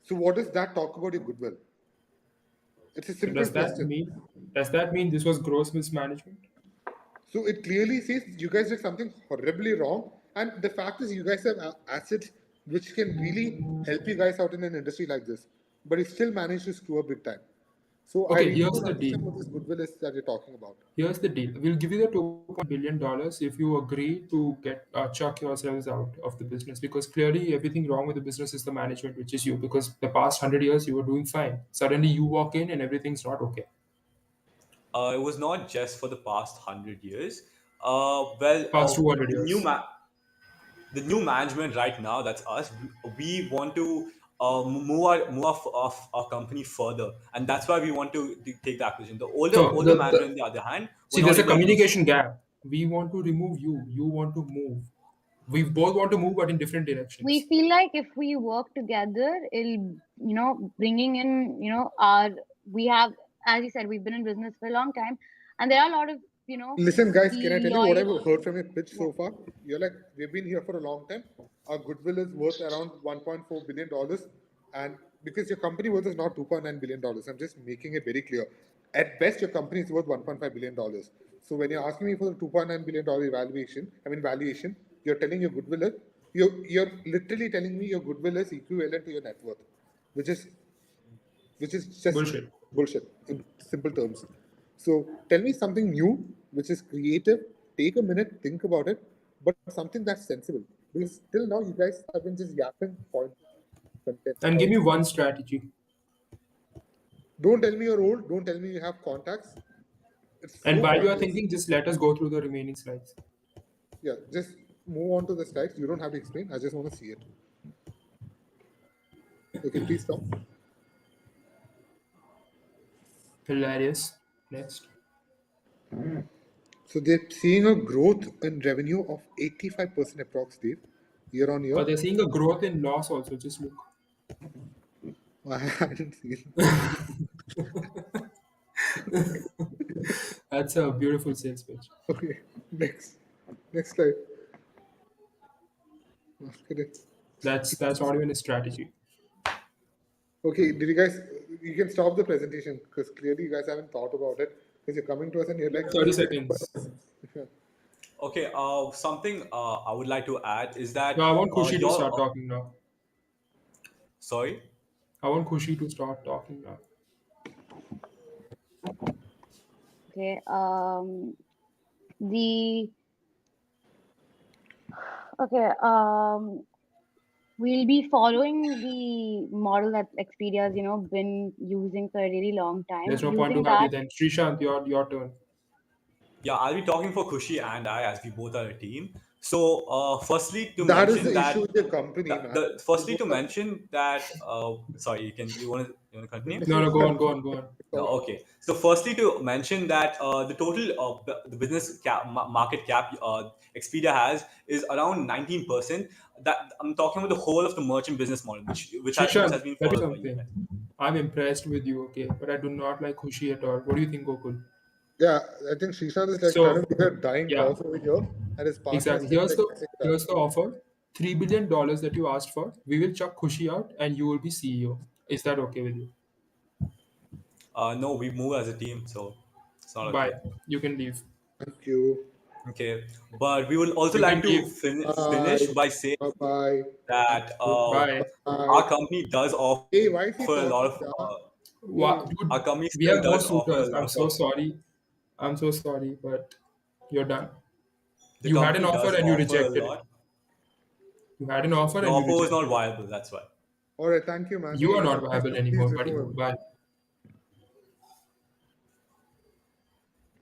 So what does that talk about your goodwill? It's a So simple question. does that mean this was gross mismanagement? So it clearly says you guys did something horribly wrong. And the fact is, you guys have assets which can really help you guys out in an industry like this. But you still managed to screw up big time. So I Okay, really here's don't the understand deal. what this goodwill is that you're talking about. Here's the deal. We'll give you the $2.1 billion if you agree to get chuck yourselves out of the business because clearly everything wrong with the business is the management, which is you. Because the past 100 years you were doing fine. Suddenly you walk in and everything's not okay. It was not just for the past 100 years. Past 200 The years. the new management right now, that's us. We want to move our company further, and that's why we want to take the acquisition. The So older management, on the other hand, were see, not there's a able to do so. communication gap. We want to remove you. You want to move. We both want to move, but in different we directions. feel like if we work together, it'll, bringing in, we have, as you said, we've been in business for a long time, and there are a lot of, Listen, guys, can I tell you what I've loyal, heard from your pitch yeah. so far? You're like, we've been here for a long time. Our goodwill is worth around $1.4 billion. And because your company worth is not $2.9 billion, I'm just making it very clear. At best, your company is worth $1.5 billion. So when you're asking me for the $2.9 billion valuation, you're telling your goodwill is, you're literally telling me your goodwill is equivalent to your net worth, which is just Bullshit. bullshit in simple terms. So tell me something new, which is creative. Take a minute, think about it, but something that's sensible. Because till now, you guys have been just yapping pointless content. And give me one strategy. Don't tell me you're old. Don't tell me you have contacts. It's And so while you are pointless. thinking, just let us go through the remaining slides. Yeah, just move on to the slides. You don't have to explain. I just want to see it. Okay, please stop. Hilarious. Next. So they're seeing a growth in revenue of 85% approx, Dave, year on year. But they're seeing a growth in loss also. Just look. I didn't see it. That's a beautiful sales pitch. Okay, next slide. Look at it. That's not even a strategy. Okay, did you guys? You can stop the presentation because clearly you guys haven't thought about it because you're coming to us and you're like, 30 seconds. Okay, something I would like to add is No, that I want Kushi to your start talking now. sorry. I want Kushi to start talking now. Okay. The okay. We'll be following the model that Expedia's, been using for a really long time. There's no point to Using have you that, then. Srishant, your turn. Yeah, I'll be talking for Kushi and I, as we both are a team. So, firstly, to That is mention the issue that with your company, man. You firstly both to are mention that sorry, you want to continue? No, please no, go on, continue. go on, go on. It's No, all right. okay. So, firstly, to mention that the total the business market cap Expedia has is around 19%. That I'm talking about the whole of the merchant business model, which has Srishant, been tell you followed by you something. guys. I'm impressed with you, okay, but I do not like Khushi at all. What do you think, Gokul? Yeah, I think Shishan is like trying So, to be a dying yeah, horse over here, and his partner is exactly. just Here's like the messing it up. here's the offer. $3 billion that you asked for. We will chuck Khushi out, and you will be CEO. Is that okay with you? No, we move as a team, so it's not Bye. okay. You can leave. Thank you. Okay, but we would also You can like to leave. finish Bye. by saying Bye. Bye. that Thank you. Bye. our Bye. company does offer Hey, why is he a lot talking? of Yeah. What, Hey. dude? our company We still have more does offer a suitors. lot I'm of so sorry. I'm so sorry, but you're done. the You had an company offer does and you offer a rejected it. lot. You had an offer The and you offer was not rejected it. viable. That's why. All right. Thank you, man. You are Hey, not viable please anymore, buddy. remove him. Bye.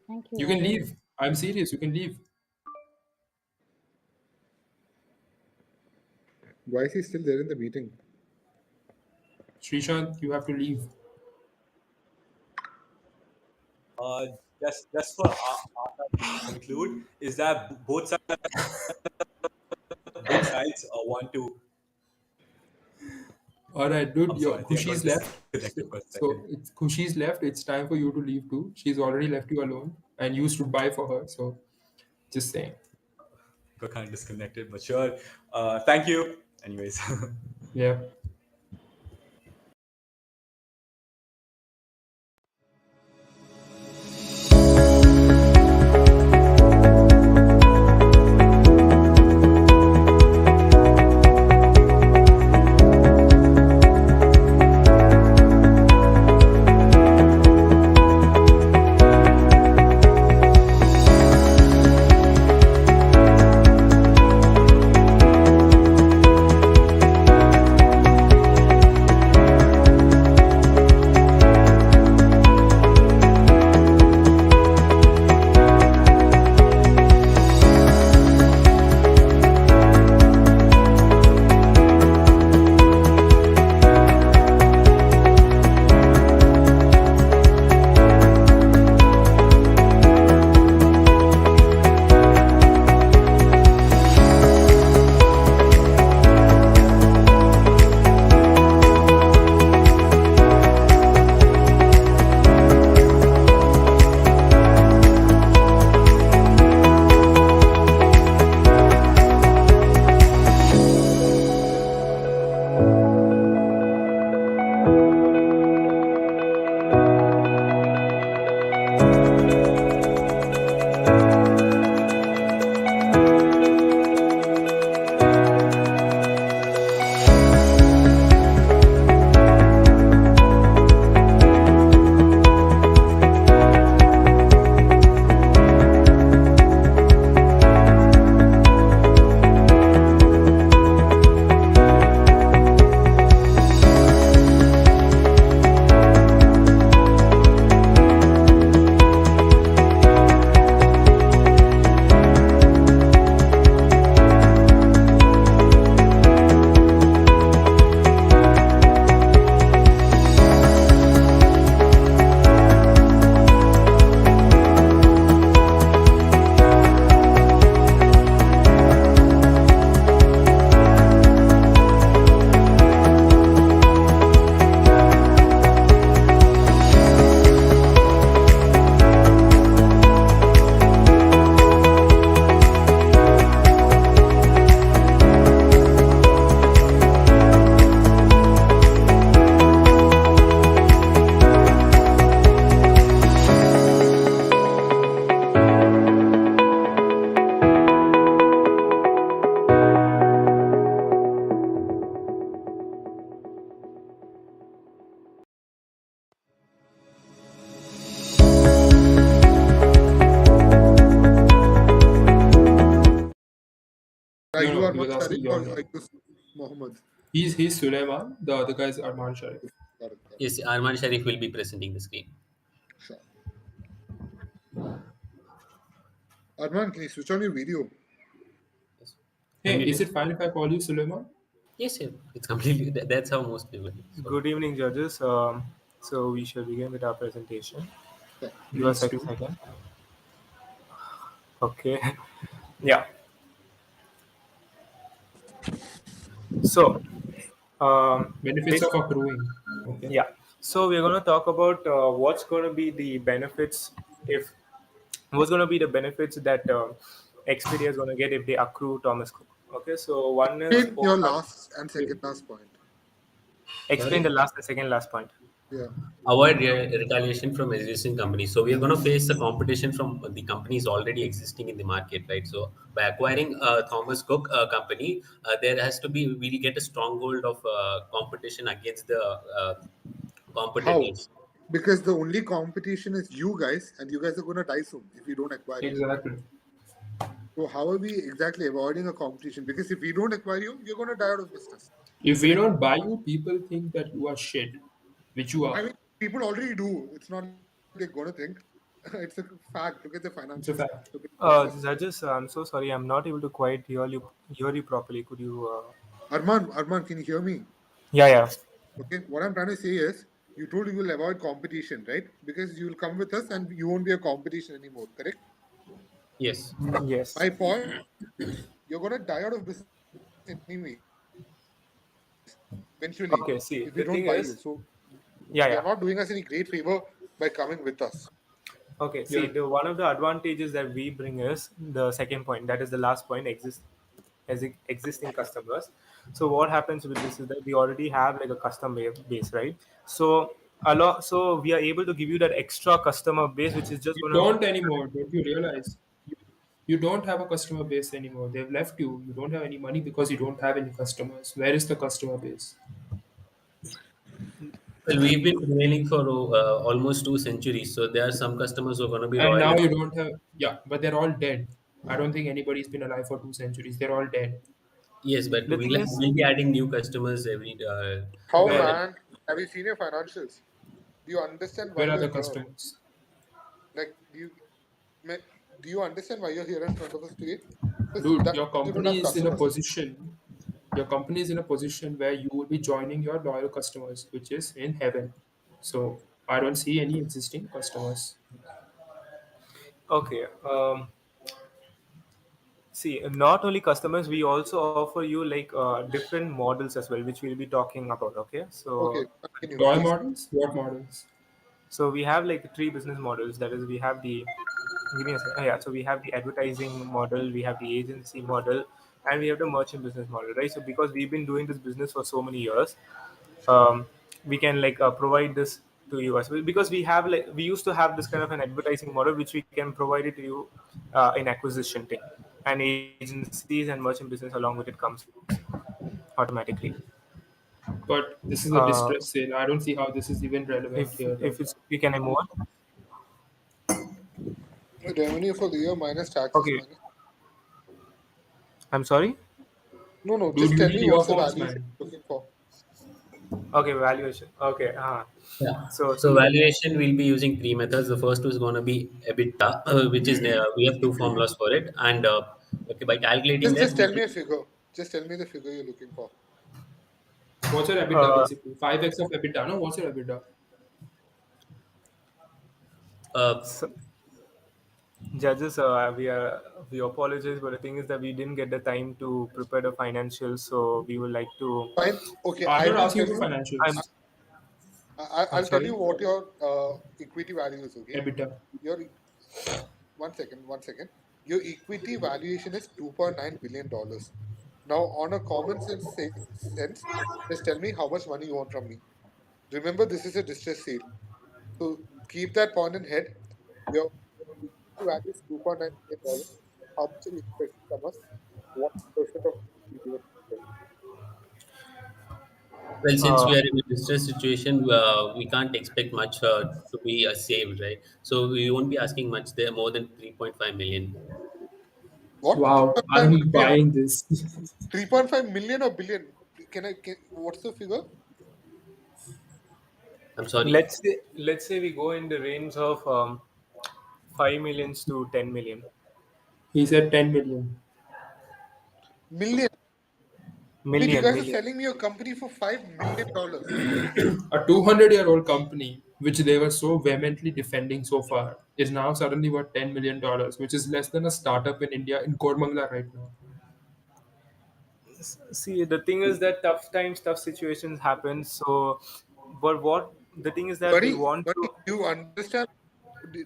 thank You you. can leave. I'm serious. You can leave. Why is he still there in the meeting? Srishant, you have to leave. Uh, just for our side to conclude is that both sides want to. All right, dude. I'm Your sorry, I think I Khushi's got left. disconnected for a So second. it's Khushi's left. It's time for you to leave too. She's already left you alone, and you stood by for her. So just saying. Got kind of disconnected, but sure. Thank you. Anyways. Yeah. Are No, you no. are He not was asking sharing, your or name. are you? Mohammed. He's Suleiman. The other guy is Arman Sharif. Got it, got it. Yes, Arman Sharif will be presenting the screen. Sure. Arman, can you switch on your video? Yes. Hey, Unmute is it yourself. fine if I call you Suleiman? Yes, yeah, it's completely. That's how most people do. So, Good evening, judges. So we shall begin with our presentation. Sure. Give us Please a do. second. Okay. Yeah. So, Benefits of accruing. Okay. yeah. So we're going to talk about what's going to be the benefits if what's going to be the benefits that Expedia is going to get if they accrue Thomas Cook. Okay. So one is Explain what your happens. last and second last point. Explain the sorry. last, the second last point. Yeah. Avoid retaliation from existing companies. So we are going to face the competition from the companies already existing in the market, right? So by acquiring Thomas Cook company, there has to be we get a stronghold of competition against the How? competitors. Because the only competition is you guys, and you guys are gonna die soon if we don't acquire you. Exactly. So how are we exactly avoiding a competition? Because if we don't acquire you, you're gonna die out of business. If we Correct? don't buy you, people think that you are shit, which you I are. mean, people already do. It's not like they're gonna think. It's a fact. Look at the financials. It's a Look at fact. the business. Judges, I'm so sorry. I'm not able to quite hear you properly. Could you? Arman, can you hear me? Yeah, yeah. Okay. What I'm trying to say is, you told you will avoid competition, right? Because you will come with us and you won't be a competition anymore. Correct? Yes. Yes. My point is, you're gonna die out of business anyways, eventually, if we don't buy you. So Okay. See, you're the not thing doing us is, any great favor yeah, yeah. by coming with us. Okay. See, Yeah. the one of the advantages that we bring is the second point. That is the last point. Existing customers. So what happens with this is that we already have like a base, right? So so we are able to give you that extra customer base, which is just You going to. don't anymore. Don't you realize? You don't have a customer base anymore. They've left you. You don't have any money because you don't have any customers. Where is the customer base? Well, we've been prevailing for almost 2 centuries. So there are some customers who are going to be And loyal. now you don't have. Yeah, but they're all dead. I don't think anybody's been alive for 2 centuries. They're all dead. Yes, but The thing is, we'll be adding new customers every How, for the Where? man? Have you seen your financials? Do you understand why Where are you're the here? customers? Like, ma- do you understand why you're here in front of us today? Because Dude, that your you don't have company is in a customers. position. Your company is in a position where you will be joining your loyal customers, which is in heaven. So I don't see any existing customers. okay. See, not only customers, we also offer you like different models as well, which we'll be talking about. Okay. Okay, So continue, Toy please. models? What models? So we have like three business models. That is, we have the give me a second. Yeah, so we have the advertising model, we have the agency model, and we have the merchant business model, right? So because we've been doing this business for so many years, we can like provide this to you as well because we used to have this kind of an advertising model which we can provide it to you in acquisition thing, and agencies and merchant business along with it comes automatically. But this is a Uh, distress sale. I don't see how this is even relevant here if right it's now. we can I move on? Revenue for the year minus taxes Okay, minus. I'm sorry. No, no, Dude, just you tell need me what's the earphones, valuation man. you're looking for. Okay, valuation. Okay, yeah. so So see, valuation we'll be using three methods. The first is going to be EBITDA, which is we have two formulas for it, and okay, by calculating that Just we tell me a figure. Just tell me the figure you're looking for. What's your EBITDA uh, basically? 5x of EBITDA, no? What's your EBITDA? uh, so judges, we apologize, but the thing is that we didn't get the time to prepare the financials, so we would like to. Fine. Okay, I'm I not will asking tell for you. I'm financials. I'll I'm tell you sorry. what your equity value is. Okay, EBITDA. your 1 second, 1 second. Your equity valuation is $2.9 billion. Now, on a common sense, just tell me how much money you want from me. Remember, this is a distress sale, so keep that point in head. Your equity value is $2.9 billion. How much are you expecting from us? What percent of equity you are given? well, since Uh, we are in a distress situation, we can't expect much to be saved, right? So we won't be asking much there, more than 3.5 million. What? Wow, 3.5 I'm million? buying this. 3.5 million or billion? What's the figure? I'm sorry. Let's say we go in the range of 5 millions to 10 million. He said 10 million. Million. Wait, you Million, guys are million. selling me a company for $5 million. A 200-year-old company, which they were so vehemently defending so far, is now suddenly worth $10 million, which is less than a startup in India in Kormangla right now. See, the thing is that tough times, tough situations happen. So, but what the thing is that we want Buddy, to. do you understand? Do,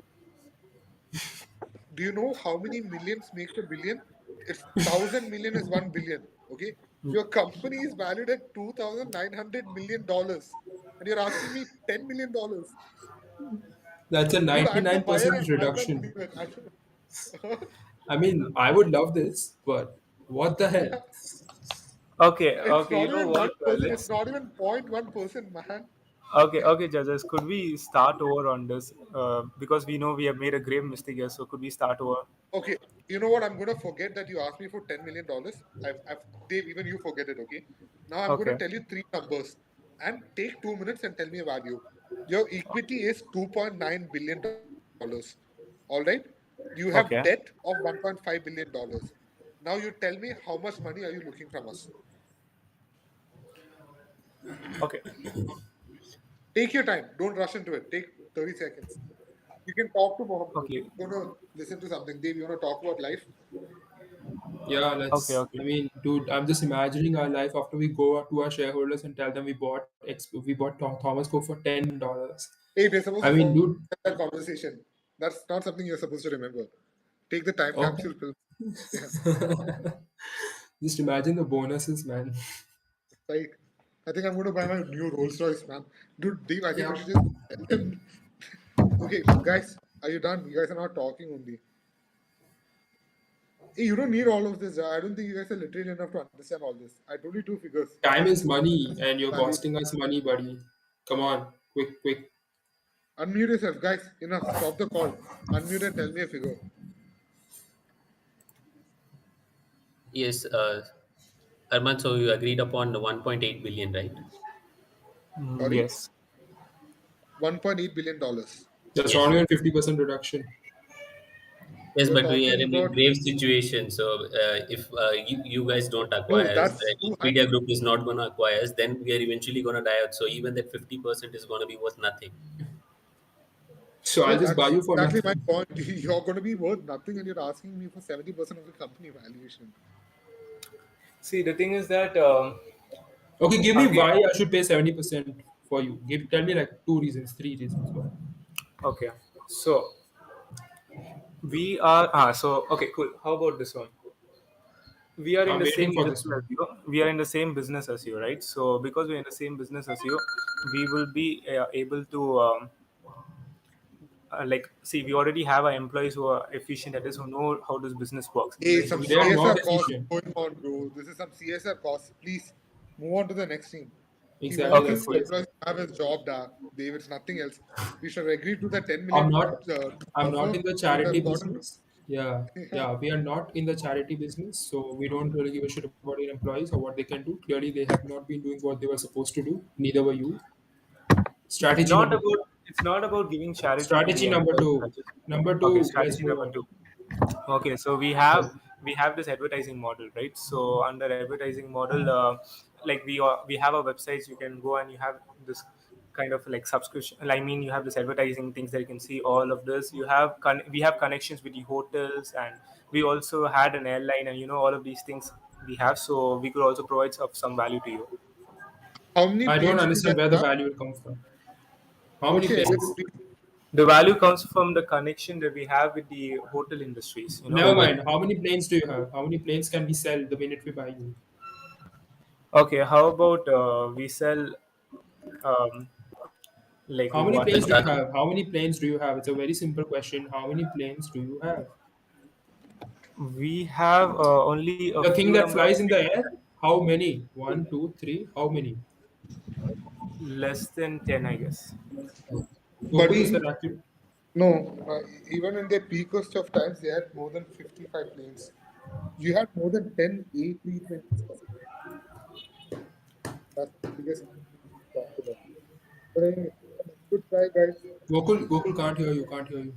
do you know how many millions makes a billion? It's 1,000 million is 1 billion. Okay, your company is valued at $2,900 million, and you're asking me $10 million, That's a dude. I'm the buyer, 99% and I can't reduction. believe it. I mean, I would love this, but what the hell? Okay, It's okay. You not know even what? 1%. It's Let's. not even 0.1%, man. Okay, okay, judges. Could we start over on this? Because we know we have made a grave mistake here. So, could we start over? Okay, you know what? I'm gonna forget that you asked me for $10 million. Dave, even you forget it. Okay. Now I'm gonna Okay, tell you three numbers, and take 2 minutes and tell me a value. Your equity is $2.9 billion. All right. You have debt okay, of $1.5 billion. Now you tell me how much money are you looking from us? okay, Take your time. Don't rush into it. Take 30 seconds. You can talk to Mohammed. Okay, okay, you wanna listen to something. Dave, you wanna talk about life? Yeah, okay, let's. okay. I mean, dude, I'm just imagining our life after we go to our shareholders and tell them we bought Thomas Cook for $10. Hey, we're supposed I to mean, forget dude. that conversation. That's not something you're supposed to remember. Take the time Okay. capsule pill. Yeah. Just imagine the bonuses, man. Like, I think I'm going to buy my new Rolls Royce, man. Dude, Dave, I think we Yeah. should just tell them. Okay, guys, are you done? You guys are not talking only. Hey, you don't need all of this. I don't think you guys are literate enough to understand all this. I told you two figures. Time is money, and you're Value. costing us money, buddy. Come on, quick, quick. Unmute yourself, guys. Enough. Stop the call. Unmute and tell me a figure. Yes, Arman, so you agreed upon the 1.8 billion, right? Sorry? Yes. $1.8 billion. Yes. That's Yes. not even 50% reduction. Yes, You're but we are talking in a about. grave situation. So if you guys don't No, acquire us, that's the too high. Expedia Group is not going to acquire us, then we are eventually going to die out. So even that 50% is going to be worth nothing. So Well, I'll just buy that's you for exactly my nothing. point. You're going to be worth nothing, and you're asking me for 70% of the company valuation. See, the thing is that Okay, give me again. why I should pay 70% for you. Tell me like two reasons, three reasons why. Okay. So we are. So okay, cool. How about this one? We are in I'm the waiting same for business this as one. you. We are in the same business as you, right? So because we're in the same business as you, we will be able to like see. We already have our employees who are efficient at this, who know how this business works. Hey, So some we They are don't not CSR want. costs efficient. going on, bro. This is some CSR costs. Please move on to the next team. He Exactly, wants Okay, that's his cool. CSR. employees to have his job, da. Dave, it's nothing else. We should agree to the 10 I'm million not I'm not offer. in the We would charity have gotten. business. Yeah, yeah, we are not in the charity business, so we don't really give a shit about our employees or what they can do. Clearly, they have not been doing what they were supposed to do. Neither were you. It's Strategy not number two. about. It's not about giving charity to the Strategy number employees. two. Number Okay, two. Let's strategy move number on. two. Okay, so we have this advertising model, right? So under advertising model, we have our websites. You can go and you have this kind of like subscription. I mean, you have this advertising things that you can see all of this. We have connections with the hotels, and we also had an airline, and all of these things we have. So we could also provide some value to you. How many I don't planes do you understand guys where the have? value will come from. How many What's your planes? availability? The value comes from the connection that we have with the hotel industries. So Never what mind. How many planes do you have? How many planes can we sell the minute we buy you? Okay, how about we sell um, like How many what? the planes do you start? have? How many planes do you have? It's a very simple question. How many planes do you have? We have only a The few thing that number of flies in the air? How many? One, two, three. How many? less than 10, I guess. Okay, is Buddy, that accurate? no. Even in their peakest of times, they had more than 55 planes. You had more than 10 A320s. biggest companies we talked about. But anyway, good try, guys. Gokul can't hear you. Can't hear you.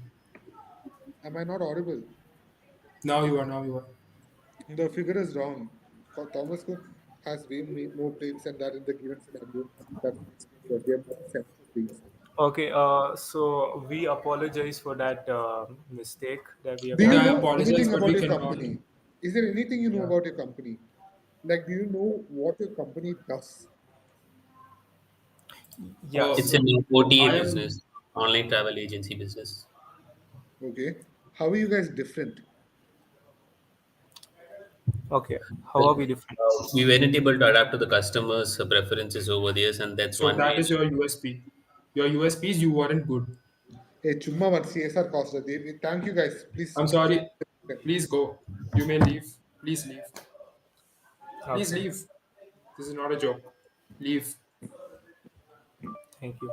Am I not audible? Now you are. Now you are. The figure is wrong. Thomas Cook has way more planes than that in the given scenario. That's what they have more than 70 planes. Okay, so we apologize for that mistake that we have Do you Yeah, I done. know apologize, anything but about we your cannot. company? Is there anything you know Yeah. about your company? Like, do you know what your company does? Yeah, It's so an OTA I am. business, online travel agency business. Okay. How are you guys different? okay, how Well, are we different? we weren't able to adapt to the customers' preferences over the years, and that's So one that is reason. your USP. Your USP is you weren't good. Hey, Chumma one CSR cost. Thank you guys. Please. I'm sorry. Please go. You may leave. Please leave. Please Okay, leave. This is not a joke. Leave. thank you.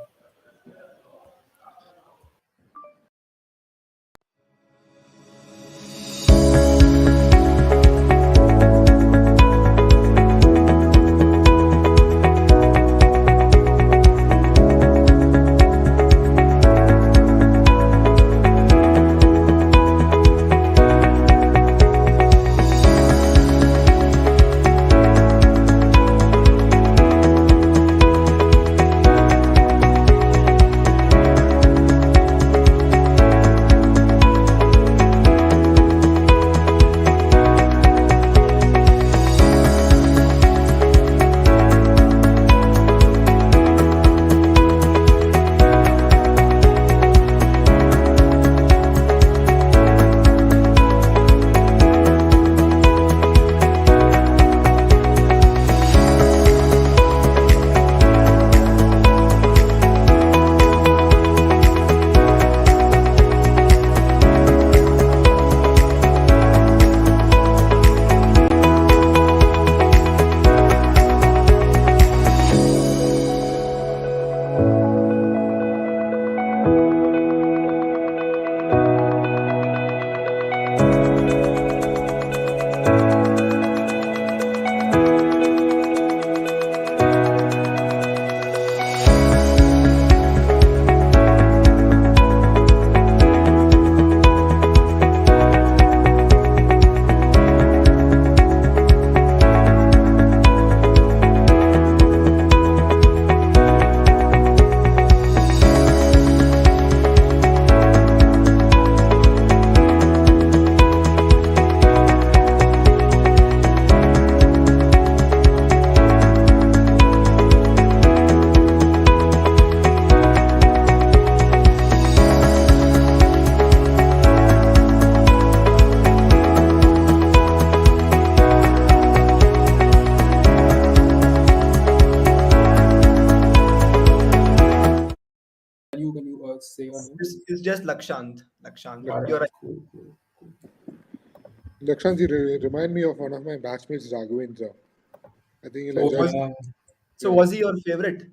You when you say your name. It's just Lakshant. Lakshant. All You're right. right. Cool. Cool. Cool. Lakshant, you remind me of one of my batchmates, Raghavendra. I think you'll Oh enjoy. Was yeah. so Yeah. was he your favorite?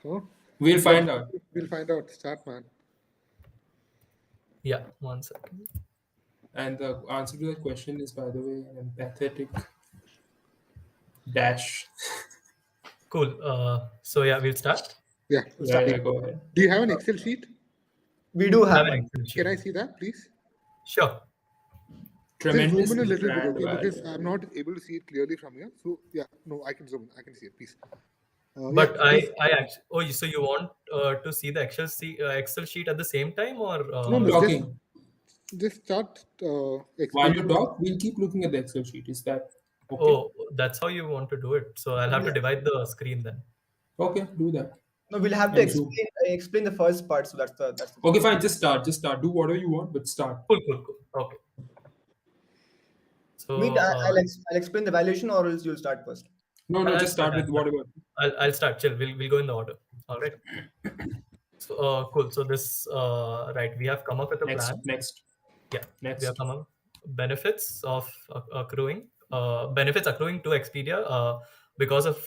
Huh? We'll Well, find out. we'll find out. Start, man. Yeah, one second. And the answer to that question is, by the way, an empathetic dash. Cool. So yeah, we'll start. Yeah. Yeah, Start. yeah. Go ahead. Do you have an Excel sheet? We do I have have an one. Excel Can sheet. I see that, please? Sure. Just zoom Tremendous in a little bit, brand okay? Because value. I'm not able to see it clearly from here. So yeah, no, I can zoom in. I can see it, please. Yeah, But just I actually. Oh, so you want to see the Excel sheet at the same time, or no, no, Talking. just start While explaining. you talk, we'll keep looking at the Excel sheet. Is that okay? oh, that's how you want to do it. So I'll have to Yeah. divide the screen then. Okay, do that. No, we'll have to And zoom. explain the first part. So that's the thing. Okay, fine. Just start. Just start. Do whatever you want, but start. Cool, cool, cool. Okay. Meet. So I'll explain the valuation, or else you'll start first. No, no. I'll Just start. start with whatever. I'll start. Chill. We'll go in the order. All right. So cool. So this right, we have come up with a Next. plan. Next. Yeah, we have Next. come up benefits of accruing benefits accruing to Expedia because of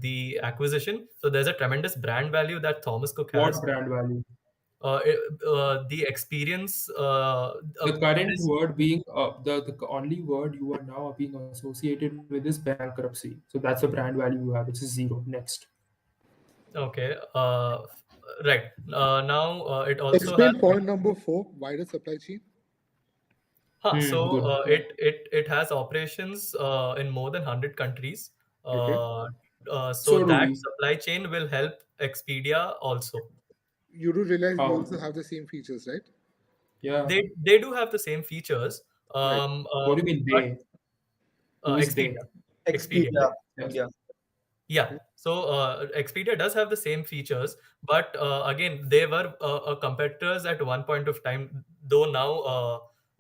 the acquisition. So there's a tremendous brand value that Thomas Cook has. What brand value? The experience. The current This, word being the only word you are now being associated with is bankruptcy. So that's the brand value you have, which is zero. Next. Okay. Right. Now it also has. Explain point number 4, wider supply chain. So Good. it has operations in more than 100 countries. Okay. So So do that we. supply chain will help Expedia also. You do realize we How? also have the same features, right? Yeah. They do have the same features. Right. What do you mean But they? Who is Expedia, they? Expedia. Expedia. Yes. Yeah. Yeah. So Expedia does have the same features, but again, they were competitors at one point of time. Though now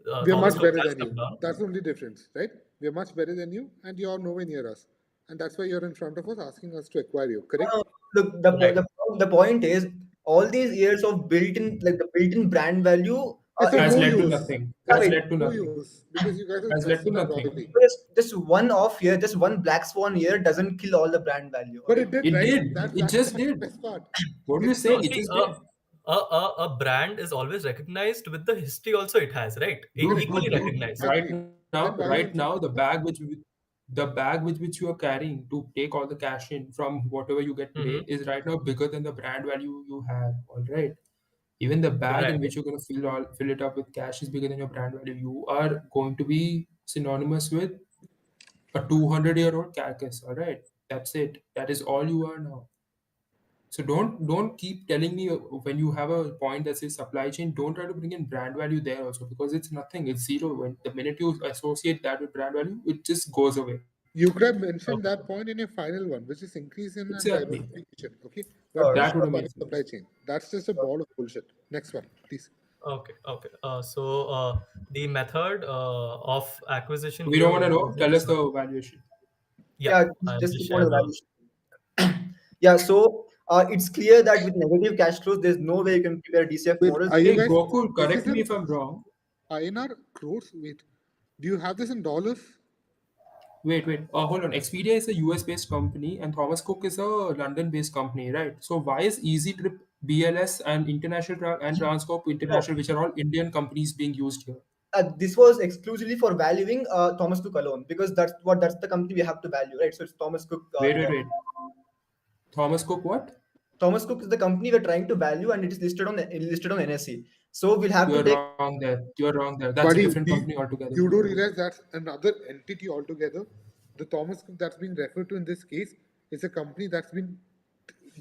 We are Thomas much Cook better has than come you. down. That's the only difference, right? We are much better than you, and you are nowhere near us. And that's why you're in front of us asking us to acquire you, correct? Uh, Look, the, po- Right. the point is, all these years of built-in, like the built-in brand value, It's of it's Has no led to use. nothing. yeah, It's Has of wait, led to no nothing. use because you guys are Has led to invested up nothing. wrongly. just one off year, just one black swan year doesn't kill all the brand value. All But right. it did, It right? did. That's It that's just that's the did. best part. What are It you did. No, saying? It see, just did. a brand is always recognized with the history also it has, right? Equally Dude. recognized. Right Exactly. now, Then why are you right in front now, of us? the bag with which you are carrying to take all the cash in from whatever you get Hmm. today is right now bigger than the brand value you have. All right. Even the bag Right. in which you're going to fill it up with cash is bigger than your brand value. You are going to be synonymous with a 200-year-old carcass. All right. That's it. That is all you are now. So don't keep telling me when you have a point that says supply chain, don't try to bring in brand value there also because it's nothing. It's zero. When the minute you associate that with brand value, it just goes away. You could have mentioned Okay. that point in your final one, which is increase in and Exactly. diversification. Okay, but Sure, not That would sure, have wider made supply sense. chain. That's just a sure. ball of bullshit. Next one, please. Okay. Okay. The method of acquisition We here don't will want to be know. using Tell us this the method. valuation. Yeah, Yeah, I'll just just keep share on the. evaluation. Yeah, so it's clear that with negative cash flows, there's no way you can prepare DCF Wait, models. are you Hey, guys? Gokul, Is this correct me in if I'm wrong. INR crores? Wait, do you have this in dollars? Wait. Hold on. Expedia is a US-based company, and Thomas Cook is a London-based company, right? So why is EasyTrip, BLS, and and Transcorp No, International, which are all Indian companies, being used here? this was exclusively for valuing Thomas Cook alone because that's the company we have to value, right? So it's Thomas Cook Wait, wait, India. wait. Thomas Cook, what? Thomas Cook is the company we're trying to value, and it is listed on NSE. So we'll have to You're take. wrong there. You're wrong there. That's a Buddy, different company altogether. you do realize that's another entity altogether. The Thomas Cook that's being referred to in this case is a company that's been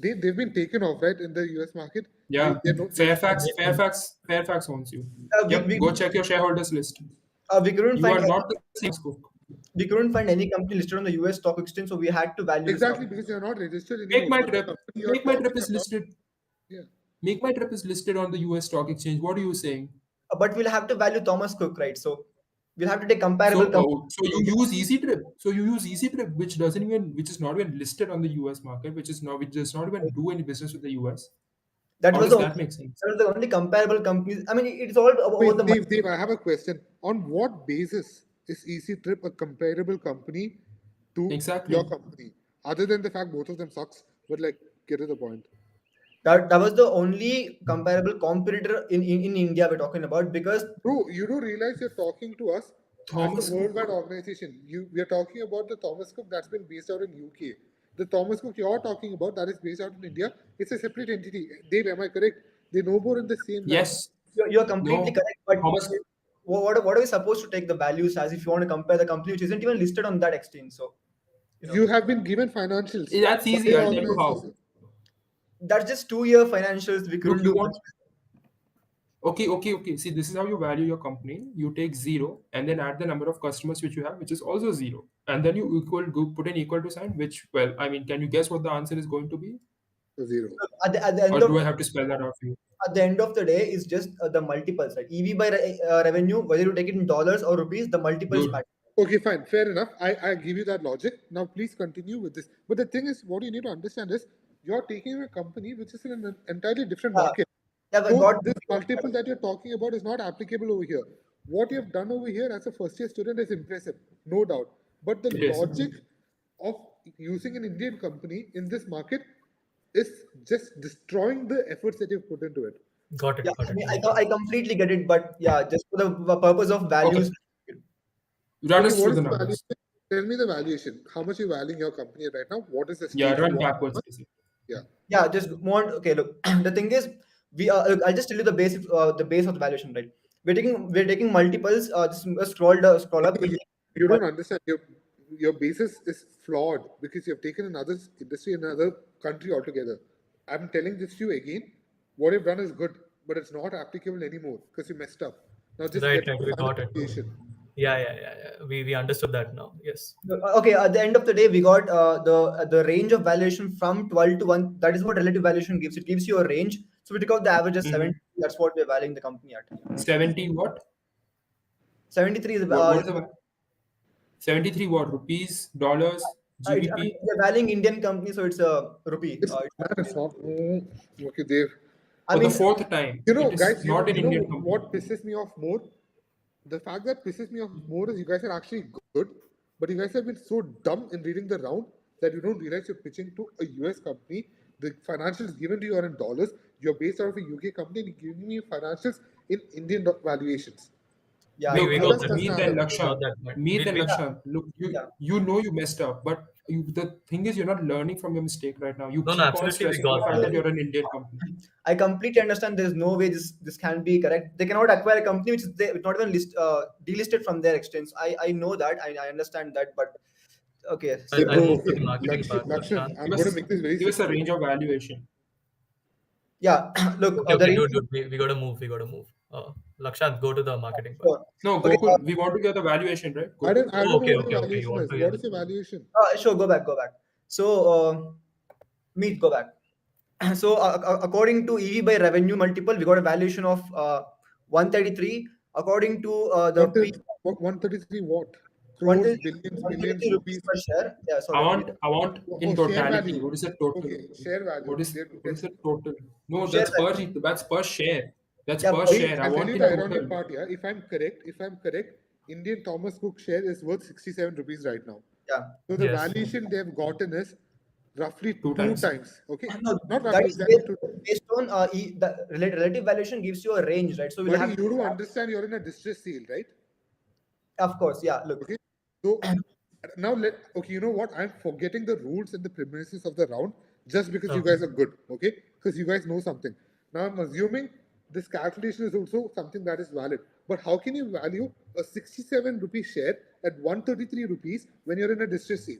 they've been taken off right in the US market. Yeah. They're not Fairfax owns you. Uh, we, Yep. we, Go check your shareholders list. we couldn't You find are any, not the same as Cook. we couldn't find any company listed on the US stock exchange, so we had to value this exactly company. because you're not registered Make anymore. my But the trip. company you're Make my talking trip is about, listed. yeah. Make my trip is listed on the US stock exchange. What are you saying? But we'll have to value Thomas Cook, right? So we'll have to take comparable So, companies. so you use EasyTrip. So you use EasyTrip, which is not even listed on the US market, which does not even do any business with the US. That How was does the that make sense? only comparable companies. I mean, it's all about the Wait, money. Dave, I have a question. On what basis is Easy Trip a comparable company to your Exactly. company? Other than the fact both of them sucks, but like get to the point. That was the only comparable competitor in India we're talking about because Bro, you do realize you're talking to us as a Thomas worldwide Cook. organization. We are talking about the Thomas Cook that's been based out in UK. The Thomas Cook you're talking about that is based out in India, it's a separate entity. Dave, am I correct? They no more in the same line. Yes. you're completely No. correct. But Thomas. what are we supposed to take the values as if you want to compare the company which isn't even listed on that exchange? So you know You have been given financials That's by easy. your I'll tell you how. organization. that's just 2 year financials. We Look, couldn't you do much. want. Okay. See, this is how you value your company. You take zero and then add the number of customers which you have, which is also zero. And then you put an equal to sign, which, well, I mean, can you guess what the answer is going to be? Zero. At the Or end of do I have to spell that out for you? the day is just the multiples, right? EV by revenue, whether you take it in dollars or rupees, the multiples Dude, matter. Okay, fine, fair enough. I give you that logic. Now please continue with this. But the thing is, what you need to understand is you're taking a company which is in an entirely different Yeah, market. yeah, we So got. this multiple that you're talking about is not applicable over here. What you've done over here as a first year student is impressive, no doubt. But the it is. logic of using an Indian company in this market is just destroying the efforts that you've put into it. Got Yeah, it. Got I it. mean, Makes sense. I completely get it, but yeah, just for the purpose of Okay. values. Run Okay, us what through is the the valuation? numbers. Tell me the valuation. How much are you valuing your company at right now? What is the Yeah, stage we run are? backwards, basically. Yeah. Yeah, just want. Okay, look, the thing is, look, I'll just tell you the base of the valuation, right? We're taking multiples. Just scroll up. You, you don't understand. Your basis is flawed because you have taken another industry, another country altogether. I'm telling this to you again. What you've done is good, but it's not applicable anymore because you messed up. Now just Right, get right. the We final got it. situation. Yeah. We understood that now. Yes. Okay, at the end of the day, we got the range of valuation from 12 to 1. That is what relative valuation gives. It gives you a range. So we took out the average as 70. Mm-hmm. That's what we're valuing the company at. 17 what? 73 is What is the 73 what? Rupees, dollars, I mean, GBP? we're valuing Indian company, so it's a rupee. It's man, it's not. Okay, Dave. I For the mean, fourth time. You know, It is guys. not an You know Indian company. what pisses me off more? The fact that pisses me off more is you guys are actually good, but you guys have been so dumb in reading the round that you don't realize you're pitching to a US company. The financials given to you are in dollars. You're based out of a UK company and you're giving me financials in Indian valuations. yeah, Like, We Look, how got does look, that. that Meet stand and up? We got Lakshant. that point. Meet and We Lakshant. Look, yeah. you know you messed up, but the thing is, you're not learning from your mistake right now. You no, keep on absolutely, we stressing the got fact that. that you're an Indian company. I completely understand. There's no way this can be correct. They cannot acquire a company which is not even delisted from their exchange. I know that. I understand that. But okay, Hey, I'll bro, so move to okay, the marketing part, Lakshan, Lakshant. I'm going to make this very Give us a simple. range of valuation. yeah, look, Okay, the okay, range. dude. We gotta move. We gotta move. Lakshant, go to the marketing part. Sure. No, Okay, Gokul, we want to get the valuation, right? I Gokul? don't, I Oh, don't know okay, what okay, your okay. You valuation want is. to hear What the is your valuation? sure, go back. So, Meet, go back. So, according to EV by revenue multiple, we got a valuation of 133. According to the P, 133 what? Crores, 133 billions, millions, 133 rupees rupees. per share. Yeah, I sorry, Meet. want I want Oh, in share totality. value. What is the total? Okay, share value. There we What is get the total? No, Share that's per share. That's yeah, per per See, share. I I'll tell want you in the ironic total. part here. If I'm correct, Indian Thomas Cook share is worth 67 rupees right now. yeah. So the Yes. valuation they've gotten is roughly Two two times. times. Okay, No, not that roughly, is exactly two times. based on the relative valuation gives you a range, right? So we'll Buddy, have, you do understand you're in a distress sale, right? of course, yeah. Look, Okay. So now okay, you know what? I'm forgetting the rules and the premises of the round just because you Okay. guys are good, okay? Because you guys know something. Now I'm assuming this calculation is also something that is valid. But how can you value a 67 rupee share at 133 rupees when you're in a distress sale?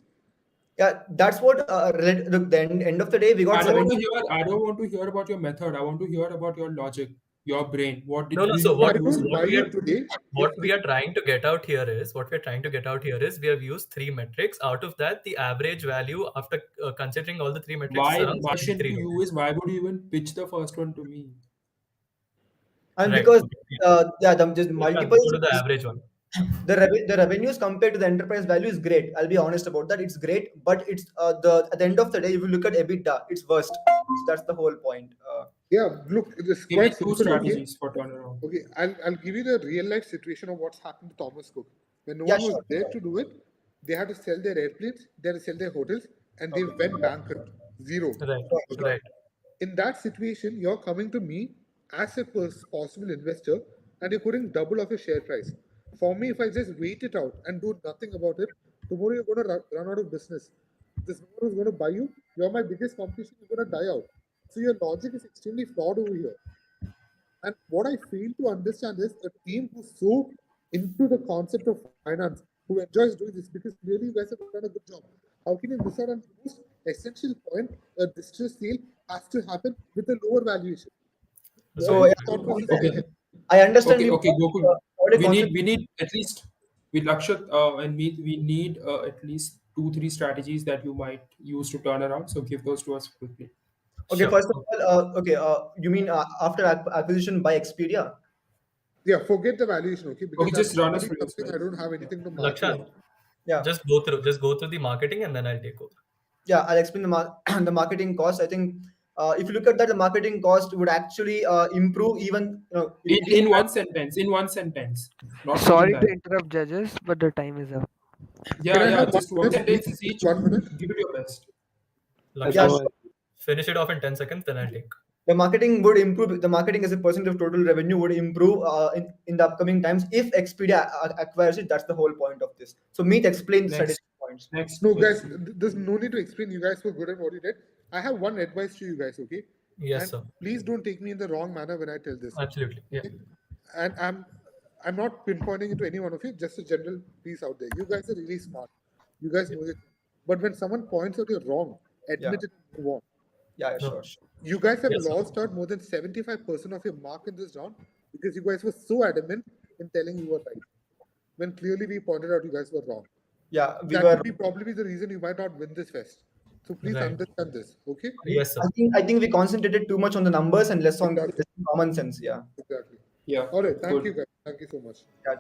yeah, that's what. Look, the end of the day, we got I don't want 70. to hear. I don't want to hear about your method. I want to hear about your logic, your brain. What did No, no. you So I use don't in buy what your we are you brain? today. what we are trying to get out here is we have used three metrics. Out of that, the average value after considering all the three metrics is Why? around My question 73 to you rupees. is why would you even pitch the first one to me? And Right. because Okay. yeah, the just Lakshant, multiples go to the is average one. the revenues compared to the enterprise value is great. I'll be honest about that. It's great, but it's the at the end of the day, if you look at EBITDA, it's worst. So that's the whole point. Yeah, look, it's Give me quite two simple, okay? strategies for turnaround. Okay, I'll give you the real life situation of what's happened to Thomas Cook. When no Yeah, one was sure. there to do it, they had to sell their airplanes, they had to sell their hotels, and they went bankrupt. Zero. Right. Okay. Right. In that situation, you're coming to me as a possible investor and you're putting double of your share price. For me, if I just wait it out and do nothing about it, tomorrow you're going to run out of business. There's no one who's going to buy you. You're my biggest competition. You're going to die out. So your logic is extremely flawed over here. And what I fail to understand is a team who's so into the concept of finance, who enjoys doing this, because clearly you guys have done a good job. How can you miss out on the most essential point? A distress sale has to happen with a lower valuation. What So is Right. yeah, the thought process Okay, behind? I understand okay, we okay, Gokul. got a concept. We need at least with Lakshat and me. We need at least two, three strategies that you might use to turn around. So give those to us quickly. Okay, Sure. first of all, okay, you mean after acquisition by Expedia? Yeah, forget the valuation, okay? Okay, Because that's just run us already through your something I slides. don't have anything to mark here. Lakshant, Yeah, just go through the marketing and then I'll take over. yeah. I'll explain the marketing cost. I think if you look at that, the marketing cost would actually improve even. In one sentence. In one sentence. Not more than Sorry to that. interrupt, judges, but the time is up. Can Yeah, I yeah. have one Just one minute, please? sentence is Just each. 1 minute. Give it your best. Yeah, Lakshant, sure. finish it off in 10 seconds, then I'll take. The marketing would improve. The marketing as a percent of total revenue would improve in the upcoming times if Expedia acquires it. That's the whole point of this. So, Meet explain the Next. strategic points. points. Next, No, let's guys, see. there's no need to explain. You guys were good at what you did. I have one advice to you guys, okay? Yes, And sir. please don't take me in the wrong manner when I tell this, Absolutely. Yeah. okay? And I'm not pinpointing it to any one of you, just a general piece out there. You guys are really smart. You guys know it. But when someone points out you're wrong, Yeah. admit it and move on. Yeah, No. sure, sure. You guys have Yes, sir. lost out more than 75% of your mark in this round because you guys were so adamant in telling you were right. When clearly we pointed out you guys were wrong. Yeah, we That were. could be probably the reason you might not win this fest. So please Right. understand this, okay? Yes, sir. I think we concentrated too much on the numbers and Exactly. less on common sense. Yeah. Exactly. Yeah, All right. Thank you, good. guys. Thank you so much. Yeah.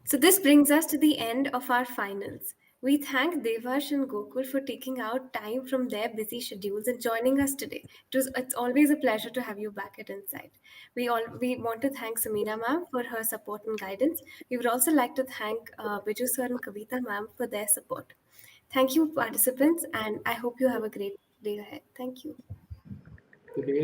So this brings us to the end of our finals. We thank Devash and Gokul for taking out time from their busy schedules and joining us today. It's always a pleasure to have you back at Insight. We want to thank Samina ma'am for her support and guidance. We would also like to thank Biju sir and Kavita ma'am for their support. Thank you, participants, and I hope you have a great day ahead. Thank you. The day